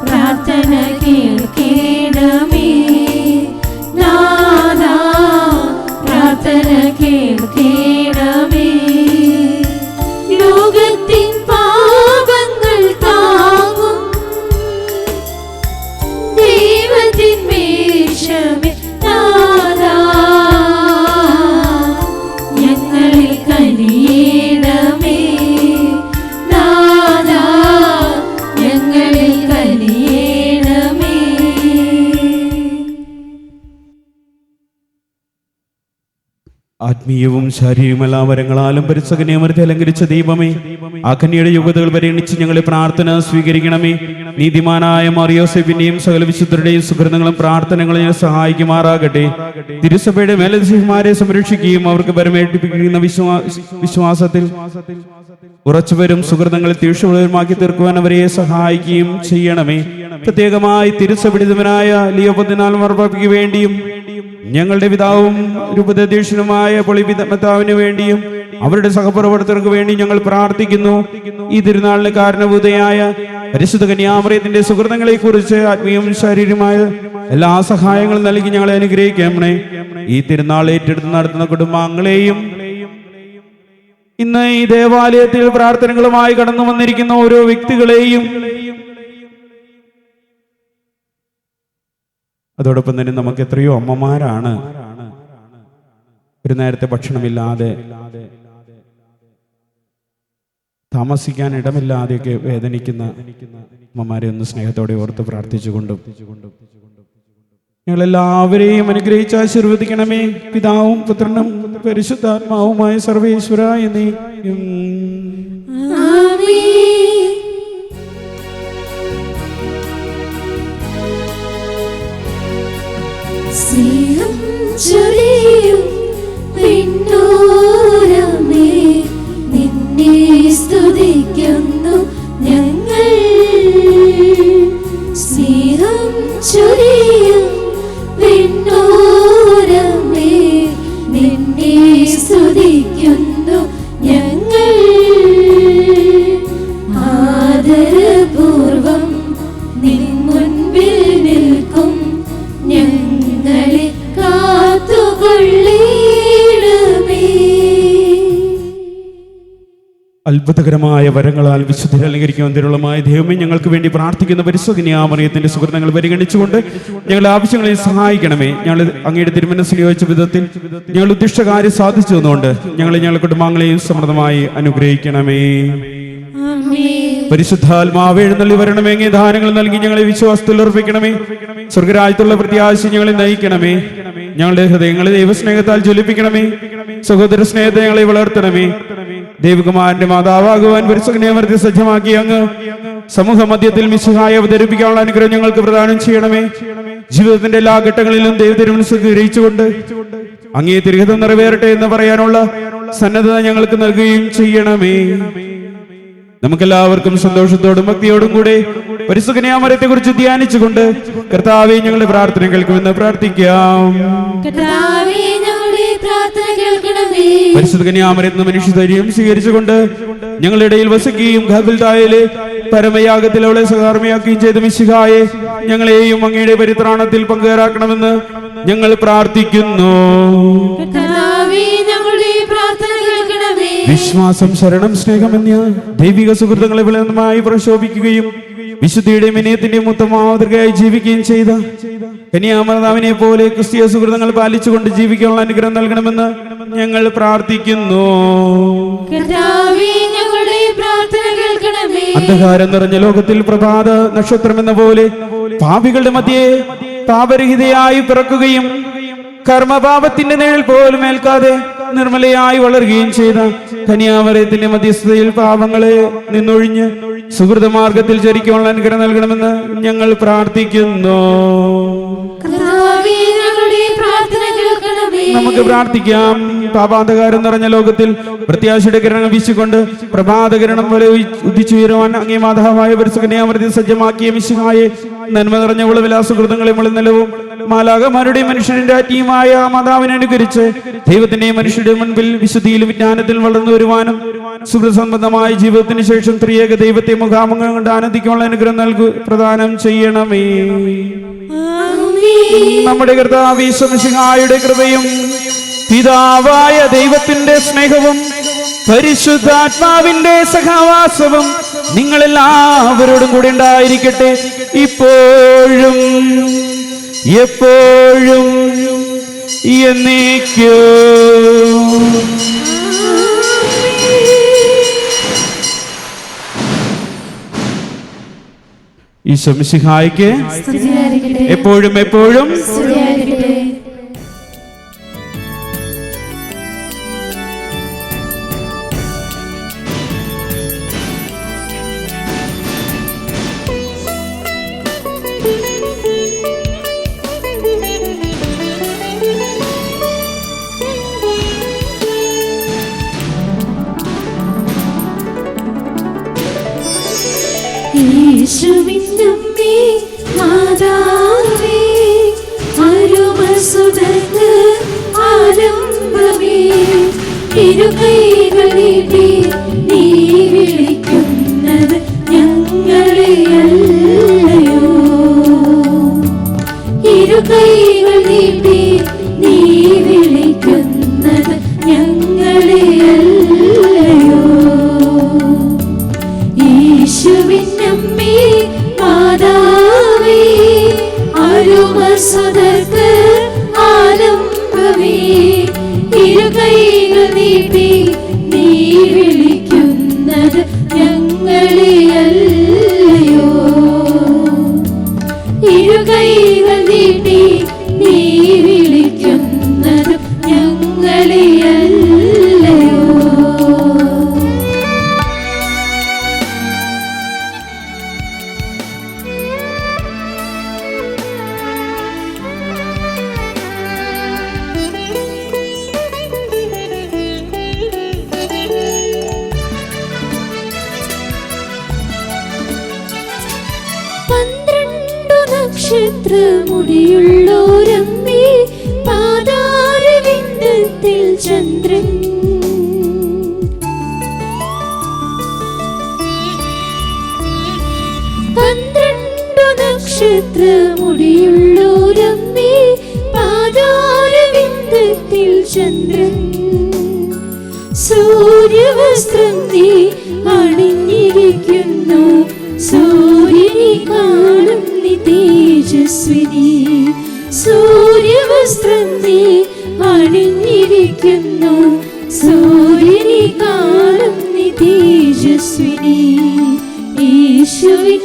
പ്രാർത്ഥന കേൾക്കണമേ നാഥാ പ്രാർത്ഥന കേൾക്കണമേ. ലോകത്തിൻ പാപങ്ങൾ താങ്ങും ദൈവത്തിൻ മേഷമേ നാഥാ ഞങ്ങളിൽ കനിയണമേ നാഥാ ഞങ്ങളിൽ കനിയണമേ. ആത്മീയവും ശാരീരികമെല്ലാ വരങ്ങളാലും പരിസകനെ അമർത്തി അലങ്കരിച്ച ദൈവമേ, ആ കന്യയുടെ യുഗതകൾ പരിഗണിച്ച് ഞങ്ങളെ പ്രാർത്ഥന സ്വീകരിക്കണമേ. നീതിമാനായ മറിയോസേപ്പിന്റെയും സകല വിശുദ്ധരുടെയും സുഹൃത്തുക്കളും പ്രാർത്ഥനകളെ സഹായിക്കുമാറാകട്ടെ. തിരുസഭയുടെ മേലധികാരിമാരെ സംരക്ഷിക്കുകയും അവർക്ക് പരമേൽപ്പിക്കുന്ന വിശ്വാസത്തിൽ ഉറച്ചുവരും സുഹൃത്തുക്കളെ തീക്ഷണമാക്കി തീർക്കുവാൻ അവരെ സഹായിക്കുകയും ചെയ്യണമേ. പ്രത്യേകമായി തിരുസഭയുടെ ലിയോ 14 മാർപ്പാപ്പയ്ക്ക് വേണ്ടിയും ഞങ്ങളുടെ പിതാവും രൂപതധ്യക്ഷനുമായ പൊളിപിതാവിന് വേണ്ടിയും അവരുടെ സഹപ്രവർത്തകർക്ക് വേണ്ടി ഞങ്ങൾ പ്രാർത്ഥിക്കുന്നു. ഈ തിരുനാളിന് കാരണഭൂതയായ പരിശുദ്ധ കന്യാമറിയത്തിന്റെ സുഹൃത്തുക്കളെ കുറിച്ച് ആത്മീയവും ശാരീരികമായ എല്ലാ സഹായങ്ങളും നൽകി ഞങ്ങളെ അനുഗ്രഹിക്കണമേ. ഈ തിരുനാൾ ഏറ്റെടുത്ത് നടത്തുന്ന കുടുംബാംഗങ്ങളെയും ഇന്ന് ഈ ദേവാലയത്തിൽ പ്രാർത്ഥനകളുമായി കടന്നു വന്നിരിക്കുന്ന ഓരോ വ്യക്തികളെയും, അതോടൊപ്പം തന്നെ നമുക്ക് എത്രയോ അമ്മമാരാണ് ഒരു നേരത്തെ ഭക്ഷണമില്ലാതെ, താമസിക്കാൻ ഇടമില്ലാതെയൊക്കെ വേദനിക്കുന്ന അമ്മമാരെ ഒന്ന് സ്നേഹത്തോടെ ഓർത്ത് പ്രാർത്ഥിച്ചുകൊണ്ടും ഞങ്ങളെല്ലാവരെയും അനുഗ്രഹിച്ച് ആശീർവദിക്കണമേ. പിതാവും പുത്രനും പരിശുദ്ധാത്മാവുമായ സർവേശ്വര എന്നേക്കും. സ്നേഹം ചൊരിയും പിന്നോരമേ, നിന്നെ സ്തുതിക്കുന്നു ഞങ്ങൾ. സ്നേഹം ചൊരിയും പിന്നോരമേ, നിന്നെ സ്തുതിക്കുന്നു ഞങ്ങൾ. ആദരപൂർവം നിൻ മുൻപിൽ നിൽക്കും ഞങ്ങളെ കാത്തുകൊള്ളണമേ. അത്ഭുതകരമായ വരങ്ങളാൽ വിശുദ്ധ അലങ്കരിക്കാൻ തിരുളമായ ദൈവമേ, ഞങ്ങൾക്ക് വേണ്ടി പ്രാർത്ഥിക്കുന്ന പരിശുദ്ധ കന്യാമറിയത്തിന്റെ സുഹൃത്തുക്കൾ പരിഗണിച്ചുകൊണ്ട് ഞങ്ങളുടെ ആവശ്യങ്ങളെ സഹായിക്കണമേ. ഞങ്ങൾ അങ്ങയുടെ തിരുമനസ്സിൽ യോജിച്ച വിധത്തിൽ ഞങ്ങൾ ഉദ്ദിഷ്ട കാര്യം സാധിച്ചു തന്നുകൊണ്ട് ഞങ്ങളുടെ കുടുംബാംഗങ്ങളെയും സമൃദ്ധമായി അനുഗ്രഹിക്കണമേ. പരിശുദ്ധാത്മാവ് എഴുന്നള്ളി വരണമേ. അങ്ങേ ദാനങ്ങൾ നൽകി ഞങ്ങളെ വിശ്വാസത്തിൽ ഉറപ്പിക്കണമേ. സ്വർഗരാജ്യത്തുള്ള പ്രത്യാശ ഞങ്ങളെ നയിക്കണമേ. ഞങ്ങളുടെ ഹൃദയങ്ങളെ ദൈവസ്നേഹത്താൽ ജ്വലിപ്പിക്കണമേ. സഹോദര സ്നേഹത്തെ ഞങ്ങളെ വളർത്തണമേ. ദൈവകുമാരന്റെ മാതാവാകുവാൻ പരിശുദ്ധനെ സജ്ജമാക്കി അങ്ങ് സമൂഹ മധ്യത്തിൽ മിശിഹായെ അവതരിപ്പിക്കാനുള്ള അനുഗ്രഹം ഞങ്ങൾക്ക് പ്രദാനം ചെയ്യണമേ. ജീവിതത്തിന്റെ എല്ലാ ഘട്ടങ്ങളിലും ദൈവത്തിരുമനസ്സ് ഗ്രഹിച്ചുകൊണ്ട് അങ്ങേ തിരുഹിതം നിറവേറട്ടെ എന്ന് പറയാനുള്ള സന്നദ്ധത ഞങ്ങൾക്ക് നൽകുകയും ചെയ്യണമേ. നമുക്കെല്ലാവർക്കും സന്തോഷത്തോടും ഭക്തിയോടും കൂടെ പരിശുദ്ധ കന്യാമറിയത്തെ കുറിച്ച് ധ്യാനിച്ചുകൊണ്ട് കർത്താവേ ഞങ്ങളുടെ പ്രാർത്ഥന കേൾക്കുമെന്ന് പ്രാർത്ഥിക്കാം. പരിശുദ്ധ കന്യാമറിയത്തിന് മനുഷ്യധൈര്യം സ്വീകരിച്ചുകൊണ്ട് ഞങ്ങളുടെ ഇടയിൽ വസിക്കുകയും ഗാഗുൽതായിലെ പരമയാഗത്തിൽ അവളെ സഹകർമ്മയാക്കുകയും ചെയ്ത മിശിഹായെ ഞങ്ങളെയും അങ്ങയുടെ പരിത്രാണത്തിൽ പങ്കുകാരാക്കണമെന്ന് ഞങ്ങൾ പ്രാർത്ഥിക്കുന്നു. വിശ്വാസം, ശരണം, സ്നേഹം എന്നീ ദൈവിക സുഹൃത്തുക്കളെ വിളനമായി പ്രശോഭിക്കുകയും വിശുദ്ധിയുടെയും വിനയത്തിന്റെയും ഉത്തമാതൃകയായി ജീവിക്കുകയും ചെയ്ത കന്യാമാതാവിനെ പോലെ ക്രിസ്തീയ സുഹൃത്തുക്കൾ പാലിച്ചുകൊണ്ട് ജീവിക്കാനുള്ള അനുഗ്രഹം നൽകണമെന്ന് ഞങ്ങൾ പ്രാർത്ഥിക്കുന്നു. അന്ധകാരം നിറഞ്ഞ ലോകത്തിൽ പ്രഭാത നക്ഷത്രം എന്ന പോലെ പാപികളുടെ മധ്യേ പാപരഹിതയായി പിറക്കുകയും കർമ്മപാപത്തിന്റെ നിഴൽ പോലും ഏൽക്കാതെ നിർമ്മലയായി വളരുകയും ചെയ്ത കന്യാമറിയത്തിന്റെ മധ്യസ്ഥതയിൽ പാപങ്ങളെ നിന്നൊഴിഞ്ഞ് സുഹൃത മാർഗത്തിൽ ചരിക്കാനുള്ള അനുഗ്രഹം നൽകണമെന്ന് ഞങ്ങൾ പ്രാർത്ഥിക്കുന്നു. നമുക്ക് പ്രാർത്ഥിക്കാം. പാപാന്ധകാരം നിറഞ്ഞ ലോകത്തിൽ പ്രത്യാശയുടെ കിരണം വീശിക്കൊണ്ട് പ്രഭാതകിരണം പോലെ ഉദിച്ചുയരുവാൻ അങ്ങേ മാതാവായ പരിശുദ്ധ കന്യാമറിയത്തെ സജ്ജമാക്കിയ മിശിഹായെ നന്മ നിറഞ്ഞ വിലാസകൃതങ്ങളെ നിലവും മാലാകമാരുടെയും മനുഷ്യന്റെ രാജ്ഞിയുമായ മാതാവിനെ അനുകരിച്ച് ദൈവത്തിന്റെയും മനുഷ്യരുടെ മുൻപിൽ വിശുദ്ധിയിലും വിജ്ഞാനത്തിൽ വളർന്നു വരുവാനും സുഖസംബന്ധമായ ജീവിതത്തിന് ശേഷം ത്രിയേക ദൈവത്തെ മുഖാമുഖം കൊണ്ട് ആനന്ദിക്കാനുള്ള അനുഗ്രഹം പ്രദാനം ചെയ്യണമേ. നമ്മുടെ കർത്താവ് ഈശോ മിശിഹായുടെ കൃപയും പിതാവായ ദൈവത്തിന്റെ സ്നേഹവും പരിശുദ്ധാത്മാവിന്റെ സഹവാസവും നിങ്ങളെല്ലാവരോടും കൂടെ ഉണ്ടായിരിക്കട്ടെ, ഇപ്പോഴും എപ്പോഴും എന്നേക്കും. ഈശോ മിശിഹായ്ക്ക് എപ്പോഴും എപ്പോഴും യേശുവിൻ അമ്മേ മാതാവേ അരുമസുതനേ ഇരുകൈകൾ നീട്ടി നീ വിളിക്കുന്നത് ഞങ്ങളെയല്ലയോ? ഇരുകൈകൾ നീട്ടി നീ വിളിക്കുന്നത് ഞങ്ങളെയല്ലയോ? യേശുവിനമ്മേ മാതാവേ, അരുമസുതർക്ക് ആലംബമേ, ഇരുകൈകൾ നീട്ടി നീ വിളിക്കുന്നത് ഞങ്ങളെയല്ലയോ? ഇരുകൈകൾ നീട്ടി നീ വിളിക്കുന്നത് ഞങ്ങളെയല്ലയോ? നക്ഷത്രമുടിയുള്ളോരമ്മേ, പാതാരവിന്ദത്തിൽ ചന്ദ്രൻ, 12 നക്ഷത്രമുടിയുള്ളോരമ്മേ, പാതാരവിന്ദത്തിൽ ചന്ദ്രൻ, സൂര്യവസ്ത്രം നീ അണിഞ്ഞിരിക്കുന്നു, സൂര്യനെ കാണും നീ തേജസ്വിനി, സൂര്യവസ്ത്രം നീ അണിഞ്ഞിരിക്കുന്നു, സൂര്യനെ കാണും നീ തേജസ്വിനി, യേശുവിൻ